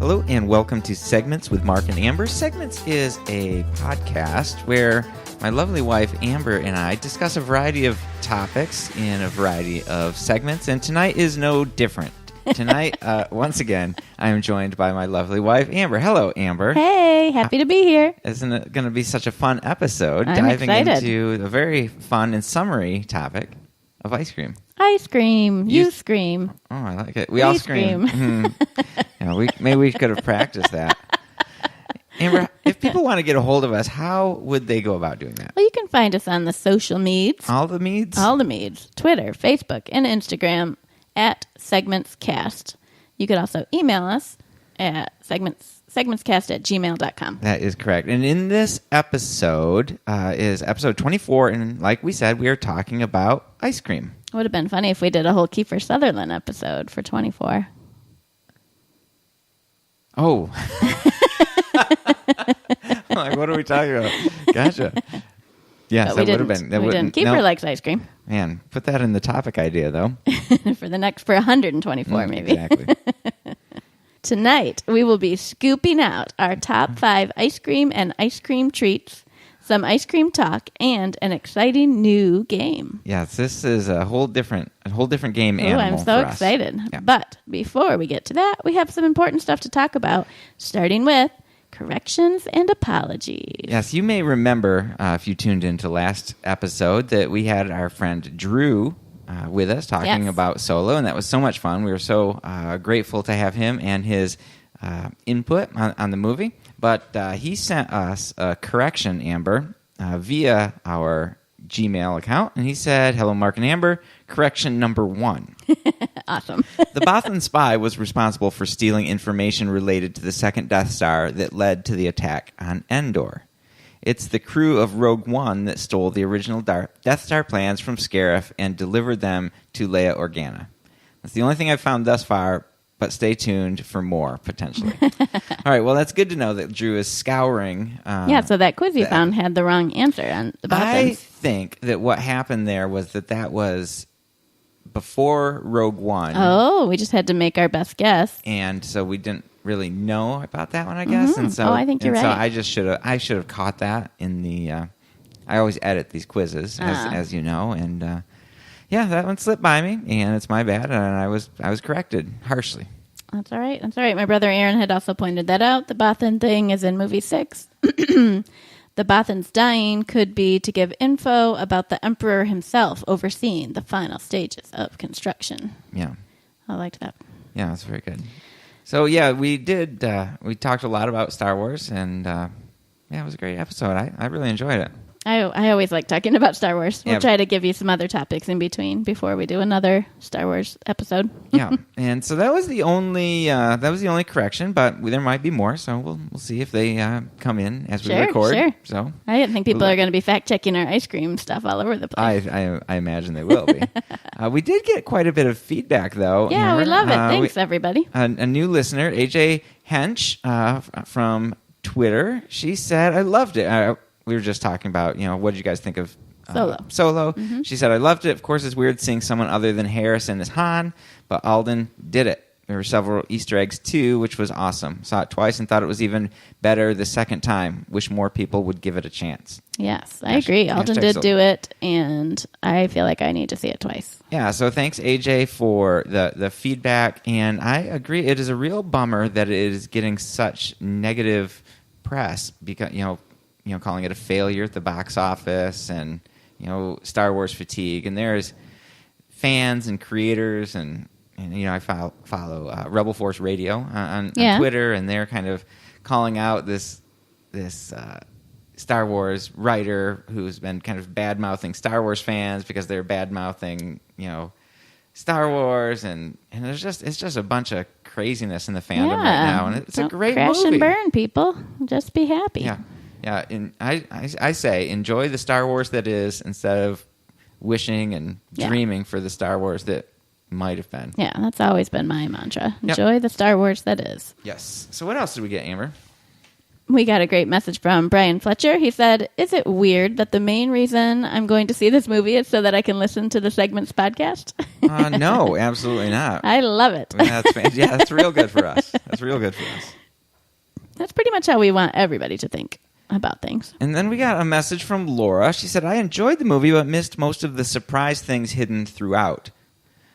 Hello and welcome to Segments with Mark and Amber. Segments is a podcast where my lovely wife Amber and I discuss a variety of topics in a variety of segments, and tonight is no different. Tonight, once again, I am joined by my lovely wife Amber. Hello, Amber. Hey, happy to be here. Isn't it going to be such a fun episode? I'm diving excited. into a very fun and summary topic of ice cream. Ice cream. You scream. Oh, I like it. We all scream. scream. Yeah, maybe we could have practiced that. Amber, if people want to get a hold of us, how would they go about doing that? Well, you can find us on the social medias. All the meads? All the medias. Twitter, Facebook, and Instagram at SegmentsCast. You could also email us at segmentscast@gmail.com. That is correct. And in this episode is episode 24, and like we said, we are talking about ice cream. It would have been funny if we did a whole Kiefer Sutherland episode for 24. Oh. Like, what are we talking about? Gotcha. Yes, But that would have been. That we didn't. Kiefer likes ice cream. Man, put that in the topic idea, though. for 124 maybe. Exactly. Tonight, we will be scooping out our top 5 ice cream and ice cream treats, some ice cream talk, and an exciting new game. Yes, this is a whole different game Oh, animal. I'm so for us. excited. Yeah. But before we get to that, we have some important stuff to talk about, starting with corrections and apologies. Yes, you may remember if you tuned into last episode that we had our friend Drew with us talking Yes. about Solo, and that was so much fun. We were so grateful to have him and his input on the movie. But he sent us a correction, Amber, via our Gmail account, and he said, "Hello, Mark and Amber. Correction number 1. Awesome. The Bothan spy was responsible for stealing information related to the second Death Star that led to the attack on Endor. It's the crew of Rogue One that stole the original Death Star plans from Scarif and delivered them to Leia Organa. That's the only thing I've found thus far, but stay tuned for more, potentially." All right, well, that's good to know that Drew is scouring. Yeah, so that quiz you found had the wrong answer on the I Bothans. think that what happened there was that was before Rogue One. Oh, we just had to make our best guess. And so we didn't really know about that one, I guess. Mhm. And so, Oh, I think you're and so right. I should have caught that in the. I always edit these quizzes, as you know, and yeah, that one slipped by me, and it's my bad, and I was corrected harshly. That's all right. That's all right. My brother Aaron had also pointed that out. The Bothan thing is in movie 6. The Bothans dying could be to give info about the Emperor himself overseeing the final stages of construction. Yeah, I liked that. yeah, that's very good. So yeah, we did. We talked a lot about Star Wars, and yeah, it was a great episode. I really enjoyed it. I always like talking about Star Wars. We'll Yeah. try to give you some other topics in between before we do another Star Wars episode. Yeah, and so that was the only correction, but there might be more. So we'll see if they come in as we Sure, record. sure. So I didn't think people are going to be fact checking our ice cream stuff all over the place. I imagine they will be. We did get quite a bit of feedback, though. Yeah, we Amber. love it. Thanks, everybody. A new listener, AJ Hench from Twitter, she said, "I loved it." We were just talking about, what did you guys think of Solo? Mm-hmm. She said, "I loved it. Of course, it's weird seeing someone other than Harrison as Han, but Alden did it. There were several Easter eggs, too, which was awesome. Saw it twice and thought it was even better the second time. Wish more people would give it a chance." Yes, I agree. Alden did do it, and I feel like I need to see it twice. Yeah, so thanks, AJ, for the feedback. And I agree. It is a real bummer that it is getting such negative press because, calling it a failure at the box office and, Star Wars fatigue. And there's fans and creators and I follow Rebel Force Radio on Twitter, and they're kind of calling out this Star Wars writer who's been kind of bad-mouthing Star Wars fans because they're bad-mouthing, Star Wars, and it's just a bunch of craziness in the fandom right now, and it's a great crash movie. and burn, people. Just be happy. Yeah. Yeah, and I say enjoy the Star Wars that is instead of wishing and dreaming for the Star Wars that might have been. Yeah, that's always been my mantra. Yep. Enjoy the Star Wars that is. Yes. So what else did we get, Amber? We got a great message from Brian Fletcher. He said, "Is it weird that the main reason I'm going to see this movie is so that I can listen to the Segments podcast?" No, absolutely not. I love it. That's real good for us. That's real good for us. That's pretty much how we want everybody to think about things. And then we got a message from Laura. She said, "I enjoyed the movie, but missed most of the surprise things hidden throughout.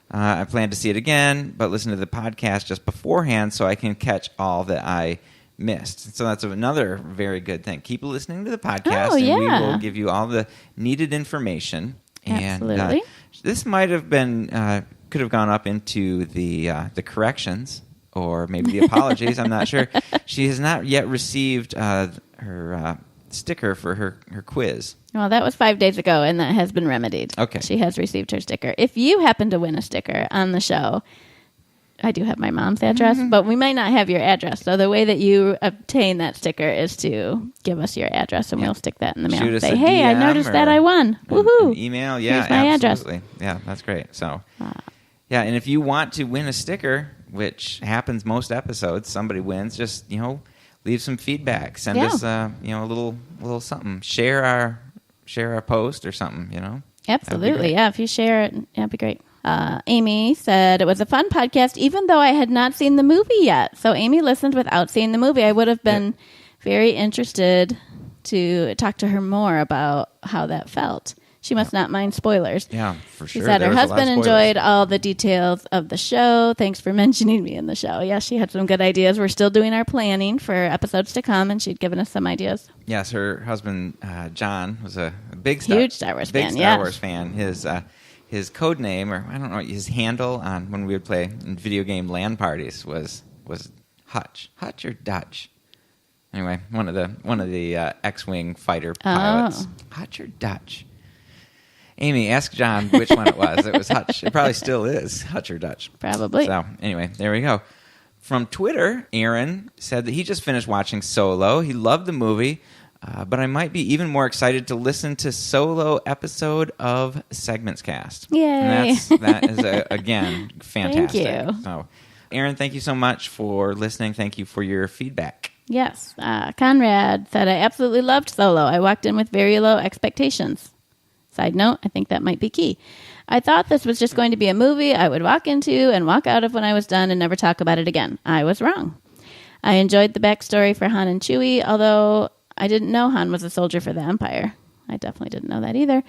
I plan to see it again, but listen to the podcast just beforehand so I can catch all that I missed." So that's another very good thing. Keep listening to the podcast, and we will give you all the needed information. Absolutely. And this might have been could have gone up into the corrections or maybe the apologies. I'm not sure. She has not yet received her sticker for her quiz. Well, that was 5 days ago, and that has been remedied. Okay. She has received her sticker. If you happen to win a sticker on the show, I do have my mom's address, but we might not have your address. So the way that you obtain that sticker is to give us your address, and we'll stick that in the mail. Shoot us Say, a hey, I DM noticed that I won. Woohoo. An email, yeah, Here's my absolutely. address. Yeah, that's great. So, yeah, and if you want to win a sticker, which happens most episodes, somebody wins, just, leave some feedback. Send us, a little something. Share our post or something, Absolutely, yeah. If you share it, that'd be great. Amy said it was a fun podcast, even though I had not seen the movie yet. So Amy listened without seeing the movie. I would have been very interested to talk to her more about how that felt. She must not mind spoilers. Yeah, for sure. She said her husband enjoyed all the details of the show. Thanks for mentioning me in the show. Yeah, she had some good ideas. We're still doing our planning for episodes to come, and she'd given us some ideas. Yes, her husband, John, was a huge Star Wars fan. His code name, or I don't know, his handle on when we would play in video game LAN parties was Hutch or Dutch. Anyway, one of the X-wing fighter pilots. Hutch or Dutch. Amy, ask John which one it was. It was Hutch. It probably still is Hutch or Dutch. Probably. So anyway, there we go. From Twitter, Aaron said that he just finished watching Solo. He loved the movie. But I might be even more excited to listen to Solo episode of Segments Cast. Yay. And that is, again, fantastic. Thank you. So, Aaron, thank you so much for listening. Thank you for your feedback. Yes. Conrad said, I absolutely loved Solo. I walked in with very low expectations. Side note, I think that might be key. I thought this was just going to be a movie I would walk into and walk out of when I was done and never talk about it again. I was wrong. I enjoyed the backstory for Han and Chewie, although I didn't know Han was a soldier for the Empire. I definitely didn't know that either.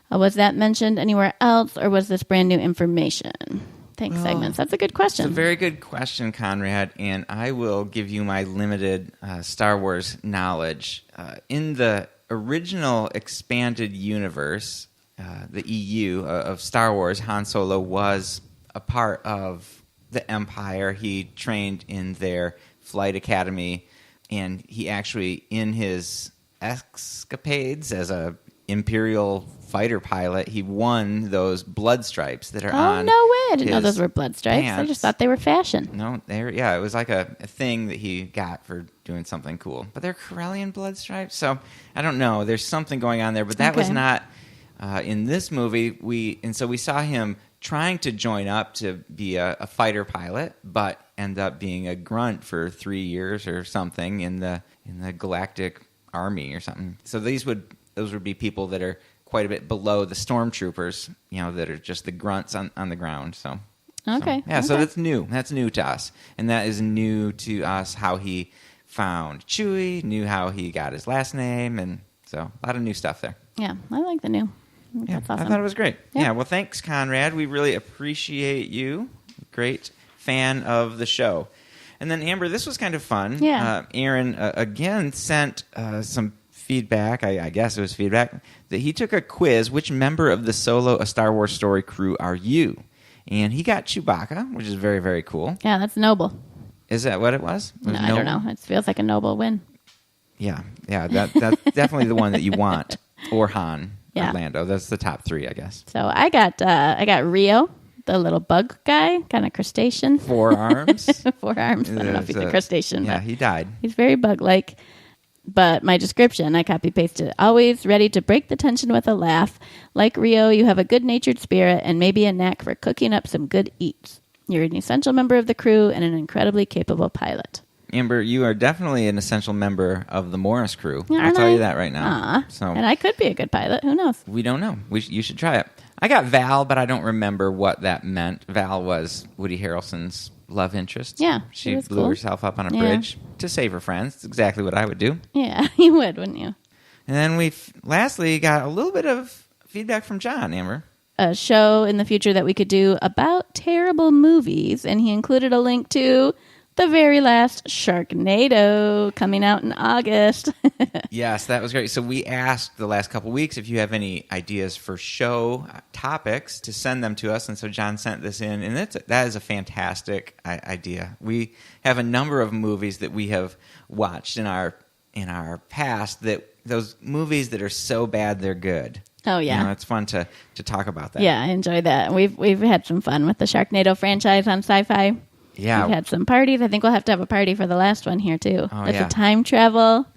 Was that mentioned anywhere else, or was this brand new information? Thanks, Segments. That's a good question. It's a very good question, Conrad, and I will give you my limited Star Wars knowledge. In the original expanded universe, the EU of Star Wars, Han Solo was a part of the Empire. He trained in their flight academy, and he actually, in his escapades as a Imperial fighter pilot, he won those blood stripes that are on. Oh, no way. I didn't know those were blood stripes. Pants. I just thought they were fashion. No, it was like a thing that he got for doing something cool. But they're Corellian blood stripes, so I don't know. There's something going on there, but that was not in this movie. So we saw him trying to join up to be a fighter pilot, but end up being a grunt for 3 years or something in the Galactic Army or something. So those would be people that are quite a bit below the stormtroopers, that are just the grunts on the ground. So okay. So that's new. That's new to us, and that is new to us. How he found Chewie, knew how he got his last name, and so a lot of new stuff there. Yeah, I like the new. That's awesome. I thought it was great. Yeah. Yeah, well, thanks, Conrad. We really appreciate you. Great fan of the show. And then, Amber, this was kind of fun. Yeah. Aaron, again, sent some feedback, I guess it was feedback, that he took a quiz. Which member of the Solo A Star Wars Story crew are you? And he got Chewbacca, which is very, very cool. Yeah, that's noble. Is that what it was? No, I don't know. It feels like a noble win. Yeah, that's definitely the one that you want. Or Han. Yeah. Orlando. That's the top three, I guess. So I got Rio, the little bug guy, kind of crustacean. 4 arms. 4 arms. I don't know if he's a crustacean. Yeah, but he died. He's very bug-like. But my description, I copy-pasted. Always ready to break the tension with a laugh. Like Rio, you have a good-natured spirit and maybe a knack for cooking up some good eats. You're an essential member of the crew and an incredibly capable pilot. Amber, you are definitely an essential member of the Morris crew. I'll Aren't tell I? you that right now. Aw. So And I could be a good pilot. Who knows? we don't know. You should try it. I got Val, but I don't remember what that meant. Val was Woody Harrelson's love interest. Yeah, She she was blew cool. herself up on a Yeah. bridge to save her friends. It's exactly what I would do. Yeah, you would, wouldn't you? And then we lastly got a little bit of feedback from John, Amber. A show in the future that we could do about terrible movies, and he included a link to the very last Sharknado coming out in August. Yes, that was great. So we asked the last couple weeks if you have any ideas for show topics to send them to us, and so John sent this in, and that is a fantastic idea. We have a number of movies that we have watched in our past, that those movies that are so bad they're good. Oh, yeah. You know, it's fun to talk about that. Yeah, I enjoyed that. We've had some fun with the Sharknado franchise on Sci-Fi. Yeah. We've had some parties. I think we'll have to have a party for the last one here too. Oh, It's yeah. a time travel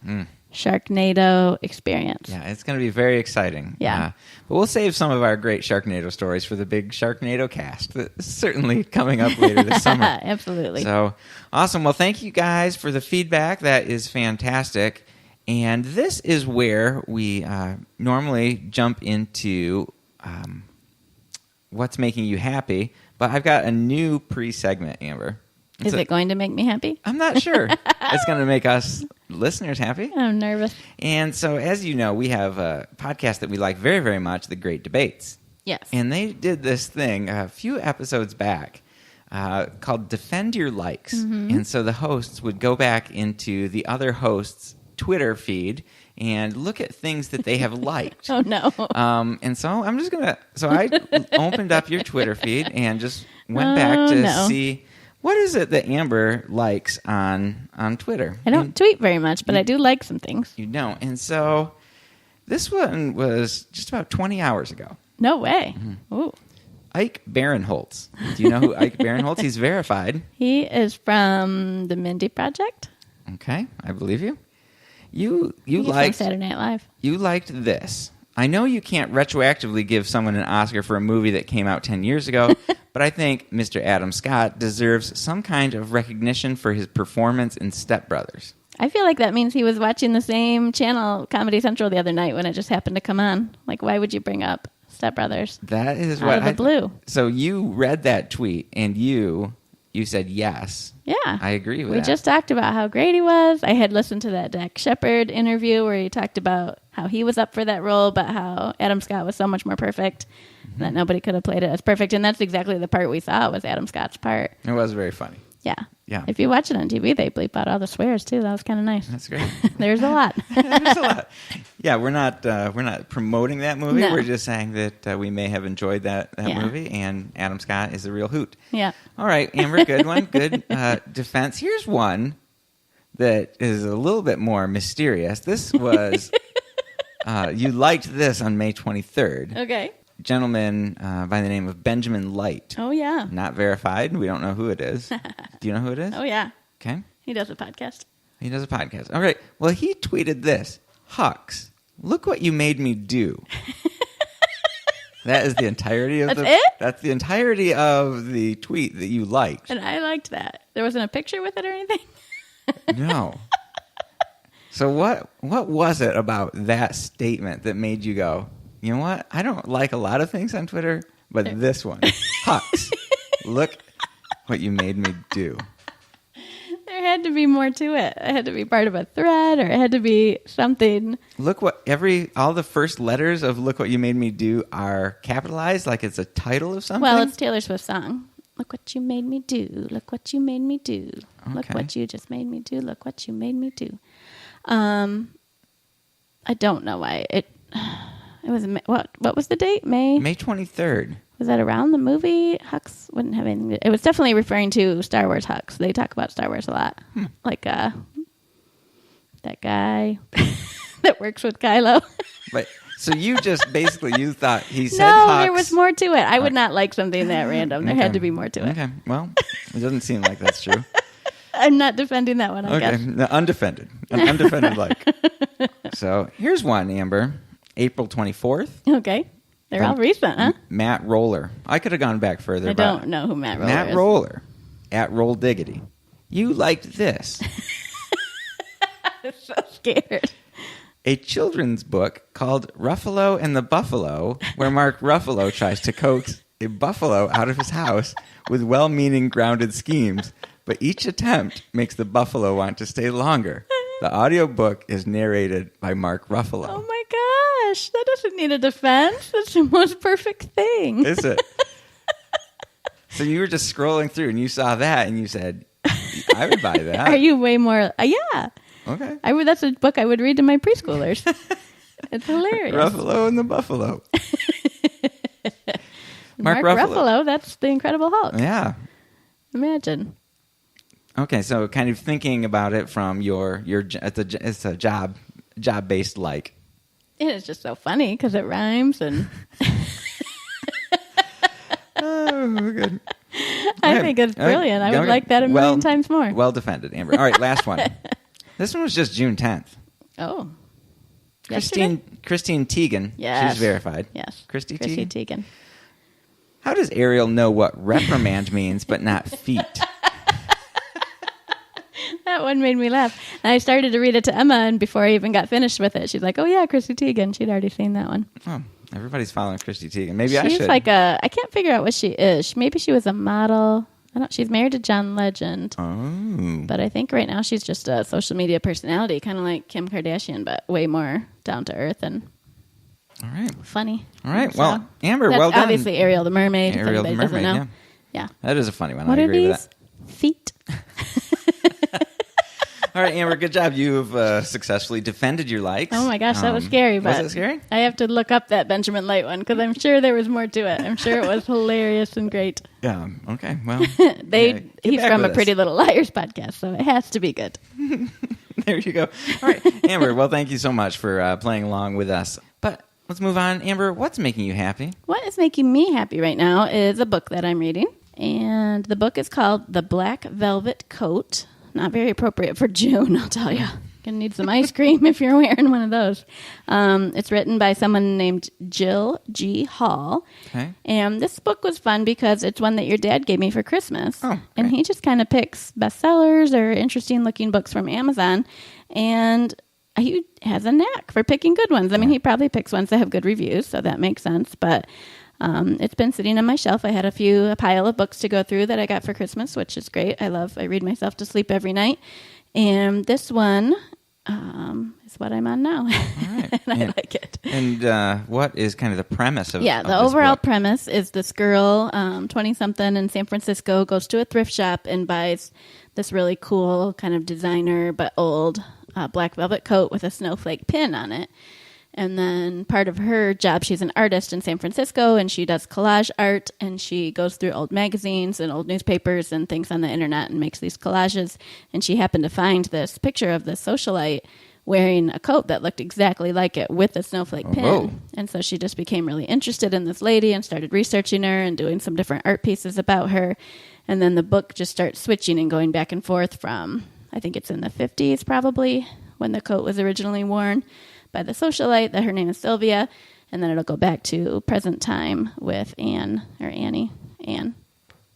Sharknado experience. Yeah, it's going to be very exciting. Yeah. But we'll save some of our great Sharknado stories for the big Sharknado cast that's certainly coming up later this summer. Absolutely. So, awesome. Well, thank you guys for the feedback. That is fantastic. And this is where we normally jump into what's making you happy. But I've got a new pre-segment, Amber. Is it going to make me happy? I'm not sure. It's going to make us listeners happy. I'm nervous. And so, as you know, we have a podcast that we like very, very much, The Great Debates. Yes. And they did this thing a few episodes back called Defend Your Likes. And so the hosts would go back into the other hosts' Twitter feed and look at things that they have liked. Oh, no. And so I'm just going to... So I opened up your Twitter feed and just went back to see... What is it that Amber likes on Twitter? I don't tweet very much, but I do like some things. You don't. And so this one was just about 20 hours ago. No way. Ooh. Ike Barinholtz. Do you know who Ike Barinholtz? He's verified. He is from the Mindy Project. Okay, I believe you. You He's liked from Saturday Night Live. You liked this. I know you can't retroactively give someone an Oscar for a movie that came out 10 years ago, but I think Mr. Adam Scott deserves some kind of recognition for his performance in Step Brothers. I feel like that means he was watching the same channel, Comedy Central, the other night when it just happened to come on. Like, why would you bring up Step Brothers? That is Out what of the blue. So you read that tweet and you said yes. Yeah. I agree with We that. just talked about how great he was. I had listened to that Dak Shepard interview where he talked about how he was up for that role, but how Adam Scott was so much more perfect that nobody could have played it as perfect. And that's exactly the part we saw was Adam Scott's part. It was very funny. Yeah. Yeah. If you watch it on TV, they bleep out all the swears too. That was kind of nice. That's great. There's a lot. There's a lot. Yeah, we're not promoting that movie. No. We're just saying that we may have enjoyed that Yeah. movie, and Adam Scott is a real hoot. Yeah. All right, Amber, good one. Good defense. Here's one that is a little bit more mysterious. This was, you liked this on May 23rd. Okay. Gentleman by the name of Benjamin Light. Oh, yeah. Not verified. We don't know who it is. Do you know who it is? Oh, yeah. Okay. He does a podcast. He does a podcast. All right. Well, he tweeted this. Hux, look what you made me do. That is the entirety of That's it? That's the entirety of the tweet that you liked. And I liked that. There wasn't a picture with it or anything? No. So what was it about that statement that made you go, you know what? I don't like a lot of things on Twitter, but this one, Hux, look what you made me do. There had to be more to it. It had to be part of a thread, or it had to be something. Look what all the first letters of "Look What You Made Me Do" are capitalized, like it's a title of something. Well, it's Taylor Swift's song. Look what you made me do. Look what you made me do. Look Okay. what you just made me do. Look what you made me do. I don't know why it was. What was the date? May 23rd. Was that around the movie? Hux wouldn't have anything. It was definitely referring to Star Wars Hux. They talk about Star Wars a lot. Like that guy that works with Kylo. But so you just basically you thought he said No, Hux. there was more to it. I would not like something that random. There had to be more to it. Okay, well, it doesn't seem like that's true. I'm not defending that one, I Okay, guess. no, undefended, an undefended like. So here's one, Amber. April 24th. Okay. They're all recent, huh? Matt Roller. I could have gone back further. I but don't know who Matt Roller Matt is. Roller at Roll Diggity. You liked this. I'm so scared. A children's book called Ruffalo and the Buffalo, where Mark Ruffalo tries to coax a buffalo out of his house with well-meaning, grounded schemes, but each attempt makes the buffalo want to stay longer. The audiobook is narrated by Mark Ruffalo. Oh my gosh, that doesn't need a defense. That's the most perfect thing. Is it? So you were just scrolling through and you saw that and you said, I would buy that. Are you way more? Yeah. Okay. That's a book I would read to my preschoolers. It's hilarious. Ruffalo and the Buffalo. Mark Ruffalo, that's the Incredible Hulk. Yeah. Imagine. Okay, so kind of thinking about it from your it's a job-based like. It is just so funny because it rhymes and Oh, good. I think it's brilliant. I would like that a million times more. Well defended, Amber. All right, last one. This one was just June 10th. Oh. Christine Teigen. Yes. She's verified. Yes. Chrissy Teigen. How does Ariel know what reprimand means but not feet? That one made me laugh. And I started to read it to Emma, and before I even got finished with it, she's like, oh, yeah, Chrissy Teigen. She'd already seen that one. Oh, everybody's following Chrissy Teigen. Maybe I should. She's like I can't figure out what she is. Maybe she was a model. She's married to John Legend. Oh. But I think right now she's just a social media personality, kind of like Kim Kardashian, but way more down to earth and all right. funny. All right. So, well, Amber, that's well done. obviously Ariel the Mermaid. Ariel if the anybody Mermaid, doesn't know. Yeah. That is a funny one. What I are agree these? with that. Feet. All right, Amber, good job. You've successfully defended your likes. Oh my gosh, that was scary. But was it scary? I have to look up that Benjamin Light one because I'm sure there was more to it. I'm sure it was hilarious and great. Yeah. Okay. Well, He's from a Pretty Little Liars podcast, so it has to be good. There you go. All right, Amber. Well, thank you so much for playing along with us. But let's move on. Amber, what's making you happy? What is making me happy right now is a book that I'm reading, and the book is called The Black Velvet Coat. Not very appropriate for June, I'll tell you. Gonna need some ice cream if you're wearing one of those. It's written by someone named Jill G. Hall. Okay. And this book was fun because it's one that your dad gave me for Christmas. Oh, and he just kind of picks bestsellers or interesting looking books from Amazon. And he has a knack for picking good ones. I mean, he probably picks ones that have good reviews, so that makes sense. But it's been sitting on my shelf. I had a pile of books to go through that I got for Christmas, which is great. I read myself to sleep every night. And this one is what I'm on now. All right. And I like it. And what is kind of the premise of the this overall book? premise is this girl, 20-something in San Francisco, goes to a thrift shop and buys this really cool kind of designer but old black velvet coat with a snowflake pin on it. And then part of her job, she's an artist in San Francisco, and she does collage art, and she goes through old magazines and old newspapers and things on the internet and makes these collages. And she happened to find this picture of this socialite wearing a coat that looked exactly like it with a snowflake pin. Whoa. And so she just became really interested in this lady and started researching her and doing some different art pieces about her. And then the book just starts switching and going back and forth from, I think it's in the 50s probably, when the coat was originally worn by the socialite, that her name is Sylvia, and then it'll go back to present time with Anne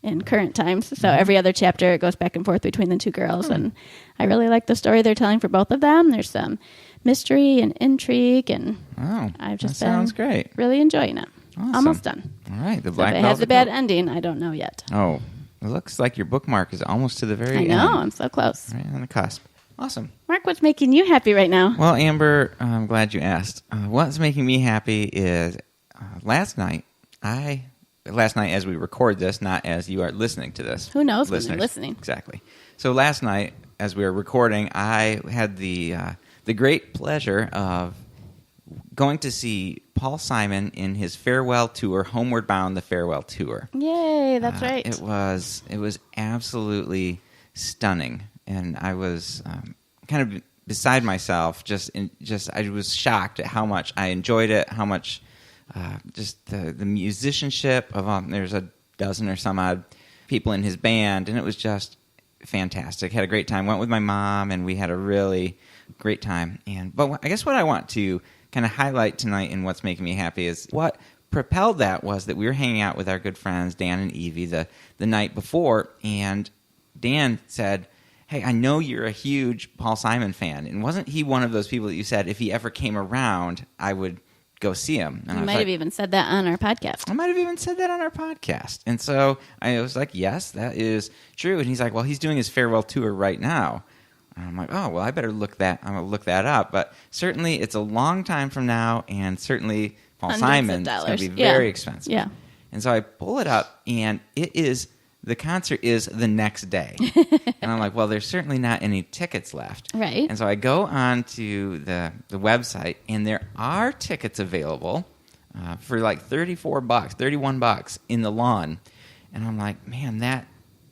in current times. So every other chapter it goes back and forth between the two girls, and I really like the story they're telling for both of them. There's some mystery and intrigue, and I've just sounds great. Really enjoying it. Awesome. Almost done. All right, the So Black if it has Velvet a bad Coat. ending, I don't know yet. Oh, it looks like your bookmark is almost to the very I end. know, I'm so close. Right on the cusp. Awesome. Mark, what's making you happy right now? Well, Amber, I'm glad you asked. What's making me happy is last night as we record this, not as you are listening to this. Who knows when listeners. you're listening? Exactly. So last night, as we were recording, I had the great pleasure of going to see Paul Simon in his farewell tour, Homeward Bound, the farewell tour. Yay, that's right. It was absolutely stunning. And I was kind of beside myself. I was shocked at how much I enjoyed it. How much just the musicianship of there's a dozen or some odd people in his band, and it was just fantastic. Had a great time. Went with my mom, and we had a really great time. But I guess what I want to kind of highlight tonight and what's making me happy is what propelled that was that we were hanging out with our good friends Dan and Evie the night before, and Dan said, hey, I know you're a huge Paul Simon fan, and wasn't he one of those people that you said if he ever came around, I would go see him? And You might have even said that on our podcast. I might have even said that on our podcast. And so I was like, yes, that is true. And he's like, well, he's doing his farewell tour right now. And I'm like, oh, well, I better I'm going to look that up. But certainly it's a long time from now, and certainly Paul Simon is going to be very expensive. Yeah. And so I pull it up, and the concert is the next day. And I'm like, well, there's certainly not any tickets left. Right. And so I go on to the website, and there are tickets available for like $34, $31 in the lawn. And I'm like, man, that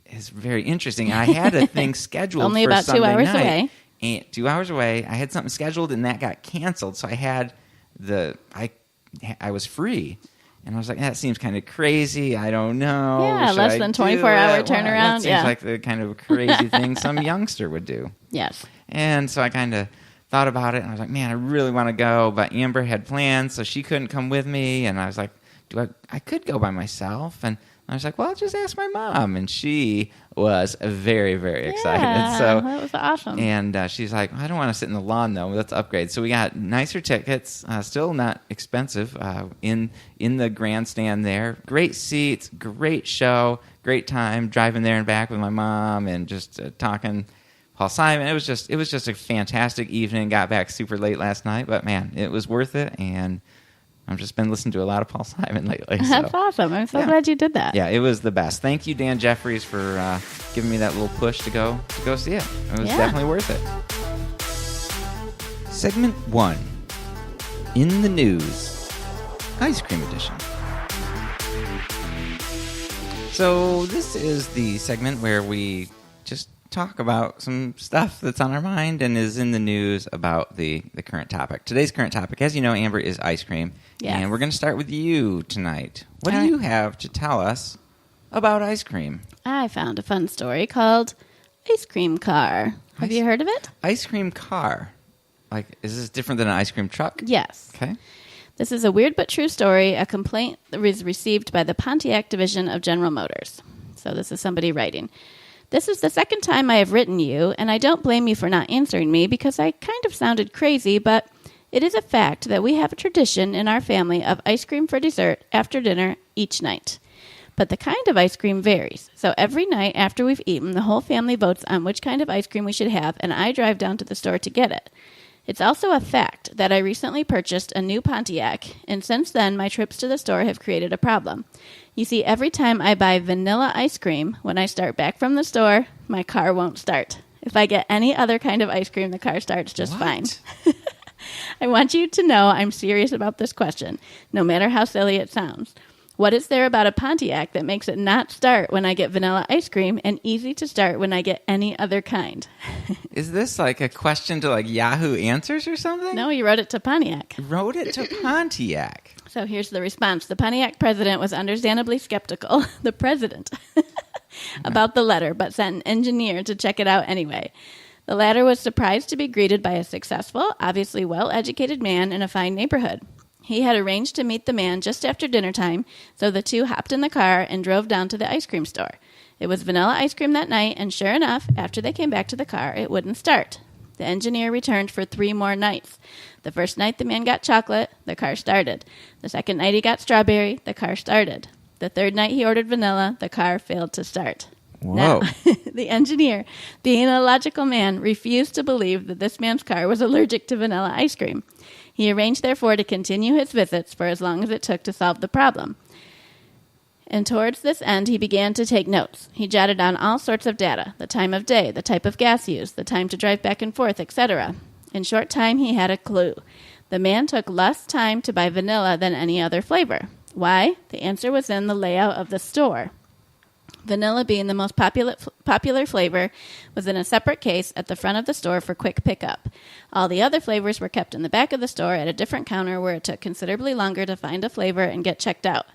is very interesting. And I had a thing scheduled only for about Sunday 2 hours night, away. And 2 hours away. I had something scheduled, and that got canceled. So I had I was free. And I was like, that seems kind of crazy. I don't know. Yeah, Should less I than do 24-hour it? turnaround. That seems Yeah. like the kind of crazy thing some youngster would do. Yes. And so I kind of thought about it, and I was like, man, I really want to go. But Amber had plans, so she couldn't come with me. And I was like, I could go by myself. And I was like, well, I'll just ask my mom. And she was very, very excited. Yeah, So that was awesome. And she's like, I don't want to sit in the lawn, though. Let's upgrade. So we got nicer tickets, still not expensive, in the grandstand there. Great seats, great show, great time driving there and back with my mom and just talking Paul Simon. It was just a fantastic evening. Got back super late last night, but, man, it was worth it. And I've just been listening to a lot of Paul Simon lately. That's awesome. I'm so glad you did that. Yeah, it was the best. Thank you, Dan Jeffries, for giving me that little push to go see it. It was definitely worth it. Segment 1. In the News. Ice Cream Edition. So this is the segment where we just talk about some stuff that's on our mind and is in the news about the current topic. Today's current topic, as you know, Amber, is ice cream. Yes. And we're going to start with you tonight. What do you have to tell us about ice cream? I found a fun story called Ice Cream Car. Have you heard of it? Ice cream car. Like, is this different than an ice cream truck? Yes. Okay. This is a weird but true story, a complaint that was received by the Pontiac division of General Motors. So this is somebody writing. This is the second time I have written you, and I don't blame you for not answering me because I kind of sounded crazy, but it is a fact that we have a tradition in our family of ice cream for dessert after dinner each night. But the kind of ice cream varies. So every night after we've eaten, the whole family votes on which kind of ice cream we should have, and I drive down to the store to get it. It's also a fact that I recently purchased a new Pontiac, and since then my trips to the store have created a problem. You see, every time I buy vanilla ice cream, when I start back from the store, my car won't start. If I get any other kind of ice cream, the car starts just fine. I want you to know I'm serious about this question, no matter how silly it sounds. What is there about a Pontiac that makes it not start when I get vanilla ice cream and easy to start when I get any other kind? Is this like a question to like Yahoo Answers or something? No, you wrote it to Pontiac. Wrote it to Pontiac. So here's the response. The Pontiac president was understandably skeptical, the president, about the letter, but sent an engineer to check it out anyway. The latter was surprised to be greeted by a successful, obviously well-educated man in a fine neighborhood. He had arranged to meet the man just after dinner time, so the two hopped in the car and drove down to the ice cream store. It was vanilla ice cream that night, and sure enough, after they came back to the car, it wouldn't start. The engineer returned for 3 more nights. The first night the man got chocolate, the car started. The second night he got strawberry, the car started. The third night he ordered vanilla, the car failed to start. Whoa. Now, the engineer, being a logical man, refused to believe that this man's car was allergic to vanilla ice cream. He arranged, therefore, to continue his visits for as long as it took to solve the problem. And towards this end, he began to take notes. He jotted down all sorts of data, the time of day, the type of gas used, the time to drive back and forth, etc. In short time, he had a clue. The man took less time to buy vanilla than any other flavor. Why? The answer was in the layout of the store. Vanilla, being the most popular flavor, was in a separate case at the front of the store for quick pickup. All the other flavors were kept in the back of the store at a different counter where it took considerably longer to find a flavor and get checked out.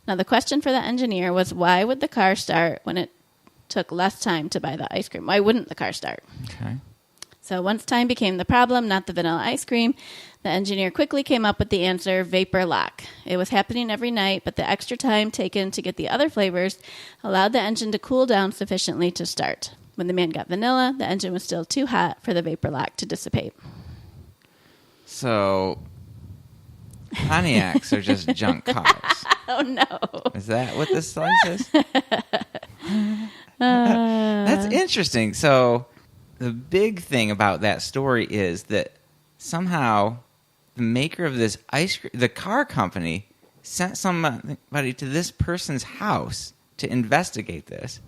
Now, the question for the engineer was, why would the car start when it took less time to buy the ice cream? Why wouldn't the car start? Okay. So once time became the problem, not the vanilla ice cream, the engineer quickly came up with the answer, vapor lock. It was happening every night, but the extra time taken to get the other flavors allowed the engine to cool down sufficiently to start. When the man got vanilla, the engine was still too hot for the vapor lock to dissipate. So Pontiacs are just junk cars. Oh, no. Is that what this song says? That's interesting. So the big thing about that story is that somehow the maker of this ice cream, the car company, sent somebody to this person's house to investigate this.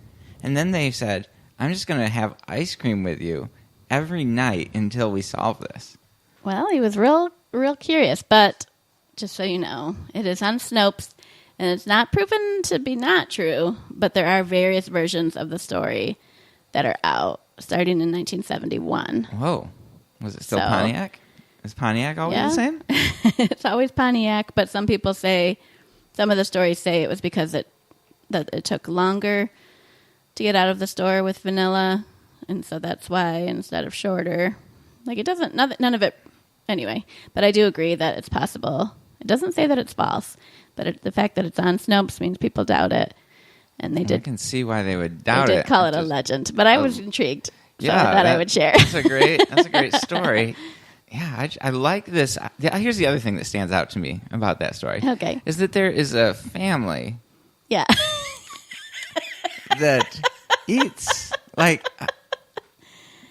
And then they said, I'm just going to have ice cream with you every night until we solve this. Well, he was real curious, but just so you know, it is on Snopes, and it's not proven to be not true, but there are various versions of the story that are out, starting in 1971. Whoa. Was it still So- Pontiac? Is Pontiac always Yeah. the same? It's always Pontiac, but some people say, some of the stories say it was because that it took longer to get out of the store with vanilla, and so that's why instead of shorter. Like, it doesn't, none of it, anyway. But I do agree that it's possible. It doesn't say that it's false, but the fact that it's on Snopes means people doubt it, and they I did. can see why they would They doubt did it. call it a Just- legend, but I was intrigued, so I thought I would share. That's a great story. Yeah, I like this. Here's the other thing that stands out to me about that story. Okay. Is that there is a family Yeah. that eats, like,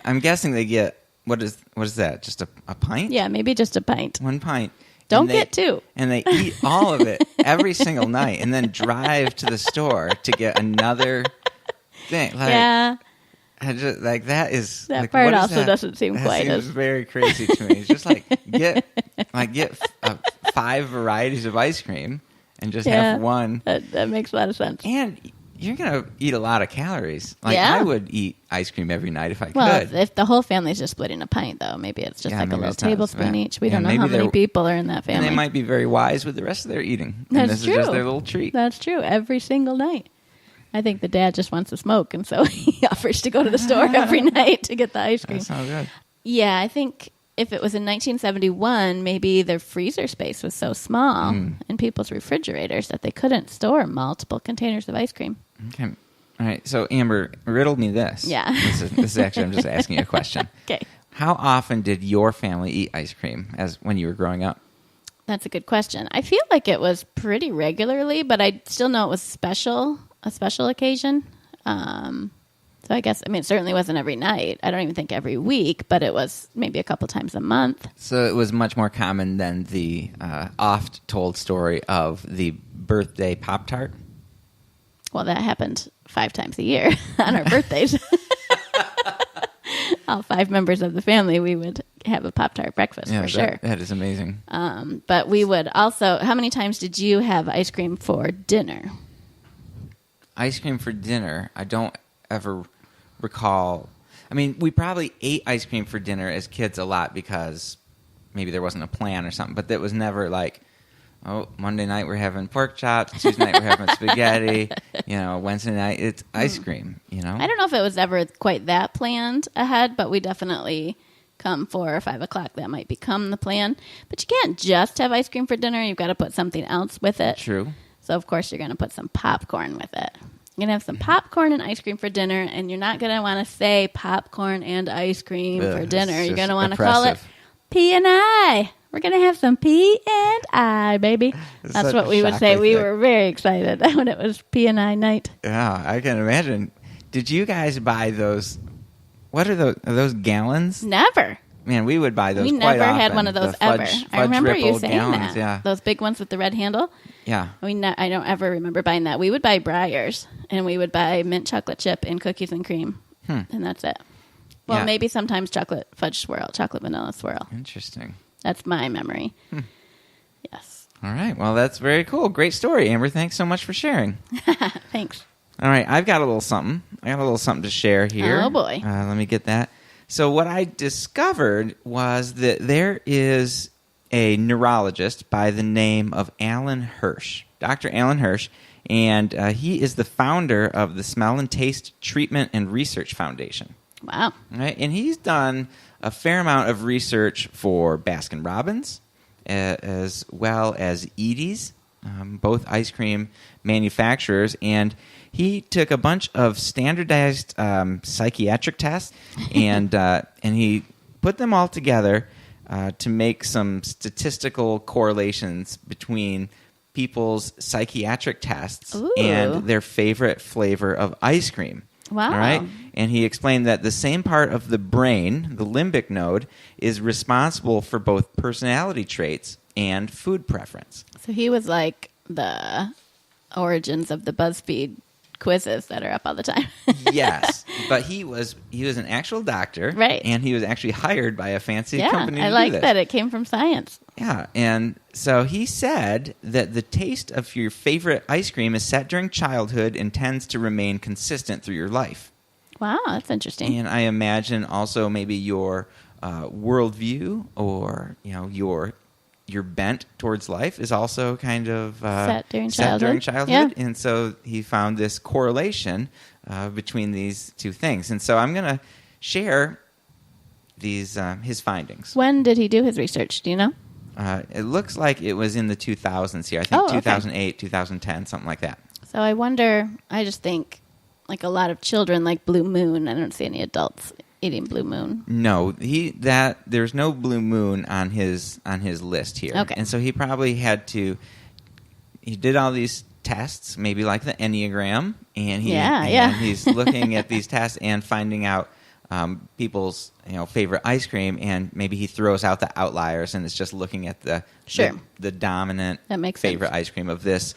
I'm guessing they get, what is that? Just a pint? Yeah, maybe just a pint. 1 pint. Don't And they- get two. And they eat all of it every single night and then drive to the store to get another thing. Like, Yeah. I just, like, that is That like, part what is also that? doesn't seem That quite seems as- very crazy to me. It's just get 5 varieties of ice cream and just Yeah. have one. That makes a lot of sense. And you're gonna eat a lot of calories. Like, Yeah. I would eat ice cream every night if I Well, could. if the whole family's just splitting a pint, though, maybe it's just Yeah, like a maybe little it's not- tablespoon yeah. each. We Yeah, don't know maybe how many they're- people are in that And family. they might be very wise with the rest of their eating. And That's this true. is just their little treat. That's true. Every single night. I think the dad just wants to smoke, and so he offers to go to the store every night to get the ice cream. That sounds good. Yeah, I think if it was in 1971, maybe their freezer space was so small in people's refrigerators that they couldn't store multiple containers of ice cream. Okay. All right. So, Amber, riddle me this. Yeah. This is actually, I'm just asking you a question. Okay. How often did your family eat ice cream as when you were growing up? That's a good question. I feel like it was pretty regularly, but I still know it was a special occasion. So I guess, it certainly wasn't every night. I don't even think every week, but it was maybe a couple times a month. So it was much more common than the oft-told story of the birthday Pop-Tart? Well, that happened 5 times a year on our birthdays. All 5 members of the family, we would have a Pop-Tart breakfast for sure. That is amazing. But we would also, how many times did you have ice cream for dinner? Ice cream for dinner, I don't ever recall. We probably ate ice cream for dinner as kids a lot because maybe there wasn't a plan or something, but that was never like, oh, Monday night we're having pork chops, Tuesday night we're having spaghetti, Wednesday night it's ice cream, I don't know if it was ever quite that planned ahead, but we definitely come 4 or 5 o'clock. That might become the plan. But you can't just have ice cream for dinner. You've got to put something else with it. True. So, of course, you're going to put some popcorn with it. You're going to have some popcorn and ice cream for dinner, and you're not going to want to say popcorn and ice cream Ugh, for it's dinner. You're just going to want to call it oppressive. P&I. We're going to have some P&I, baby. It's That's such what a we would say. shocking We thing. were very excited when it was P&I night. Yeah, I can imagine. Did you guys buy those? What are those? Are those gallons? Never. Man, we would buy those. We quite never had often. one of those The ever. fudge I remember you rippled saying gallons, that. Yeah, Those big ones with the red handle. yeah. I don't ever remember buying that. We would buy Breyers, and we would buy mint chocolate chip and cookies and cream, and that's it. Well, Yeah. maybe sometimes chocolate fudge swirl, chocolate vanilla swirl. Interesting. That's my memory. Yes. All right. Well, that's very cool. Great story, Amber. Thanks so much for sharing. Thanks. All right, I've got a little something. I got a little something to share here. Oh, boy. Let me get that. So what I discovered was that there is a neurologist by the name of Alan Hirsch, Dr. Alan Hirsch, and he is the founder of the Smell and Taste Treatment and Research Foundation. Wow. Right? And he's done a fair amount of research for Baskin-Robbins, as well as Edy's, both ice cream manufacturers, and he took a bunch of standardized psychiatric tests and he put them all together to make some statistical correlations between people's psychiatric tests Ooh. and their favorite flavor of ice cream. Wow. All right? And he explained that the same part of the brain, the limbic node, is responsible for both personality traits and food preference. So he was like the origins of the BuzzFeed quizzes that are up all the time. Yes, but he was an actual doctor, Right. And he was actually hired by a fancy Yeah, company to I do like this. that it came from science. Yeah, and so he said that the taste of your favorite ice cream is set during childhood and tends to remain consistent through your life. Wow, that's interesting. And I imagine also maybe your worldview or your bent towards life is also kind of Set during childhood. Yeah. And so he found this correlation between these two things. And so I'm going to share these his findings. When did he do his research? Do you know? It looks like it was in the 2000s here. I think Oh, okay. 2008, 2010, something like that. So I wonder, I just think like a lot of children like Blue Moon. I don't see any adults eating Blue Moon. No, there's no Blue Moon on his list here. Okay. And so he probably he did all these tests, maybe like the Enneagram, and he's looking at these tests and finding out people's favorite ice cream, and maybe he throws out the outliers and it's just looking at the dominant That makes favorite sense. ice cream of this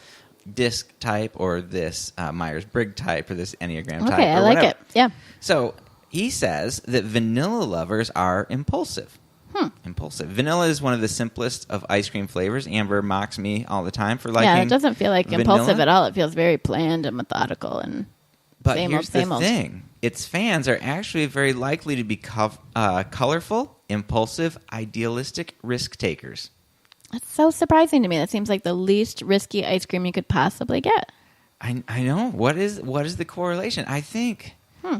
disc type or this Myers-Briggs type or this Enneagram type. Okay, or I like whatever. it. Yeah. So he says that vanilla lovers are impulsive. Impulsive. Vanilla is one of the simplest of ice cream flavors. Amber mocks me all the time for liking Yeah, it doesn't feel like impulsive vanilla. at all. It feels very planned and methodical and But same here's old, same the old. thing. Its fans are actually very likely to be colorful, impulsive, idealistic risk takers. That's so surprising to me. That seems like the least risky ice cream you could possibly get. I know. What is the correlation? I think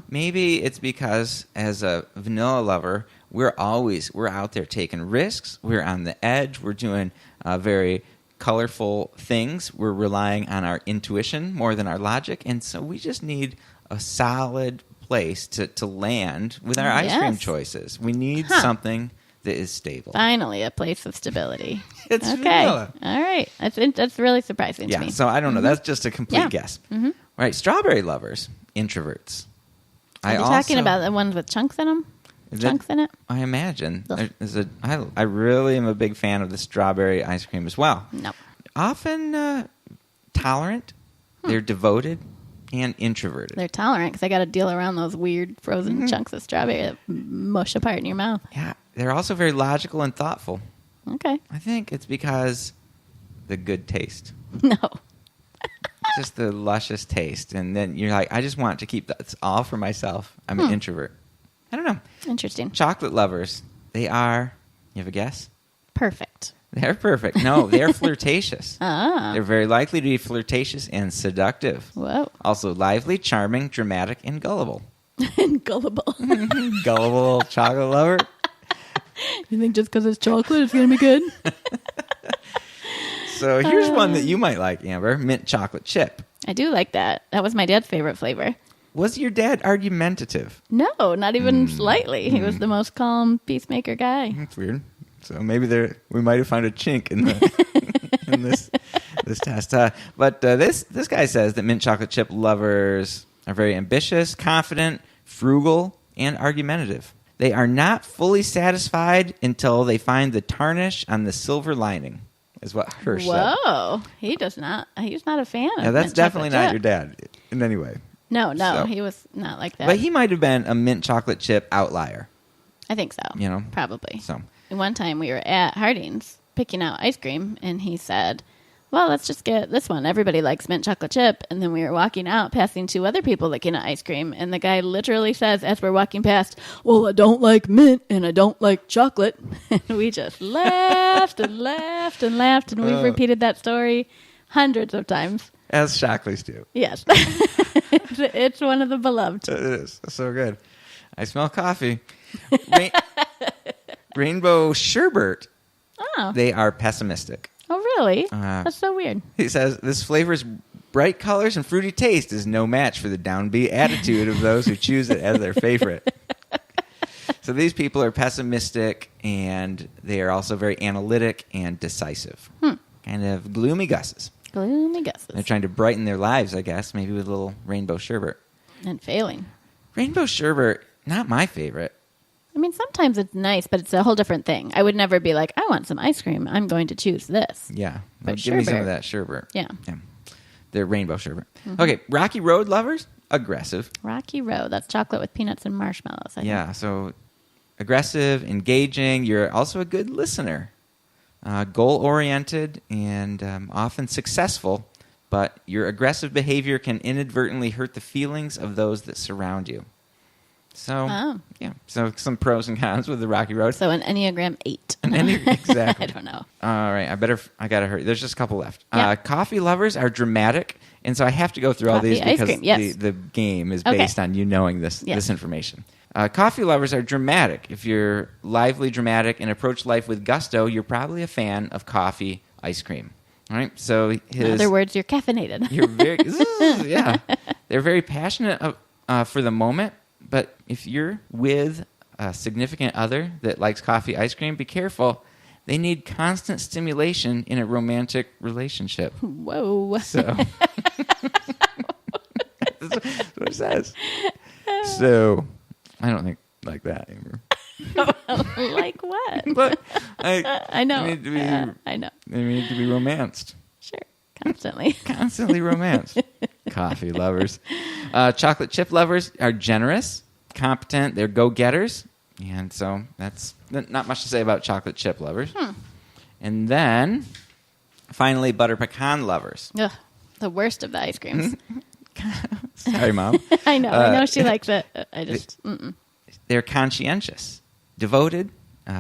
maybe it's because as a vanilla lover, we're out there taking risks. We're on the edge. We're doing very colorful things. We're relying on our intuition more than our logic. And so we just need a solid place to land with our ice cream Yes. choices. We need something that is stable. Finally, a place of stability. It's okay. vanilla. All right. That's really surprising to Yeah, me. so I don't know. That's just a complete Yeah. guess. All right, strawberry lovers, introverts. Are you talking about the ones with chunks in them? Chunks in it? I imagine. Ugh. I really am a big fan of the strawberry ice cream as well. No. Often tolerant, they're devoted, and introverted. They're tolerant because I got to deal around those weird frozen chunks of strawberry that mush apart in your mouth. Yeah, they're also very logical and thoughtful. Okay. I think it's because the good taste. No. Just the luscious taste. And then you're like, I just want to keep that all for myself. I'm an introvert. I don't know. Interesting. Chocolate lovers, they are, you have a guess? Perfect. They're perfect. No, they're flirtatious. Ah. They're very likely to be flirtatious and seductive. Whoa. Also lively, charming, dramatic, and gullible. And gullible. Gullible chocolate lover. You think just because it's chocolate it's going to be good? So here's one that you might like, Amber. Mint chocolate chip. I do like that. That was my dad's favorite flavor. Was your dad argumentative? No, not even slightly. He was the most calm peacemaker guy. That's weird. So maybe we might have found a chink in in this test. But this guy says that mint chocolate chip lovers are very ambitious, confident, frugal, and argumentative. They are not fully satisfied until they find the tarnish on the silver lining, is what Hirsch said. Whoa. He does not. He's not a fan of Yeah, that's mint definitely chocolate not chip. your dad in any way. No, So- he was not like that. But he might have been a mint chocolate chip outlier. I think so. You know? Probably. So One time we were at Harding's picking out ice cream, and he said, well, let's just get this one. Everybody likes mint chocolate chip. And then we were walking out, passing two other people looking at ice cream. And the guy literally says, as we're walking past, well, I don't like mint and I don't like chocolate. And we just laughed and laughed and laughed. And we've repeated that story hundreds of times. as Shockleys do. Yes. It's one of the beloved. It is so good. I smell coffee. Rainbow sherbet. Oh. They are pessimistic. Oh, really? Uh, That's so weird. He says, this flavor's bright colors and fruity taste is no match for the downbeat attitude of those who choose it as their favorite. So these people are pessimistic, and they are also very analytic and decisive. Kind of gloomy gusses. Gloomy guesses. They're trying to brighten their lives, I guess, maybe with a little rainbow sherbet. And failing. Rainbow sherbet, not my favorite. I mean, sometimes it's nice, but it's a whole different thing. I would never be like, I want some ice cream. I'm going to choose this. Yeah. But Well, give me some sherbet. of that sherbet. Yeah. They're rainbow sherbet. Okay, Rocky Road lovers, aggressive. Rocky Road. That's chocolate with peanuts and marshmallows. I think. Yeah, so aggressive, engaging. You're also a good listener. Goal-oriented and often successful, but your aggressive behavior can inadvertently hurt the feelings of those that surround you. So, yeah. So some pros and cons with the Rocky Road. So an Enneagram 8. Exactly. I don't know. All right, I gotta hurry. There's just a couple left. Yeah. Coffee lovers are dramatic, and so I have to go through all Coffee, these ice because cream, yes. the game is Okay. based on you knowing this Yes. information. Coffee lovers are dramatic. If you're lively, dramatic, and approach life with gusto, you're probably a fan of coffee ice cream. All right, so In other words, you're caffeinated. you're very yeah. They're very passionate for the moment, but if you're with a significant other that likes coffee ice cream, be careful. They need constant stimulation in a romantic relationship. Whoa. So that's what it says. So I don't think like that anymore. Like what? But I know. They need to be, I know. they need to be romanced. Sure. Constantly. Constantly romanced. Coffee lovers. Chocolate chip lovers are generous, competent. They're go-getters. And so that's not much to say about chocolate chip lovers. And then, finally, butter pecan lovers. Ugh, the worst of the ice creams. Sorry, Mom. I know she likes it. I just, They're conscientious, devoted,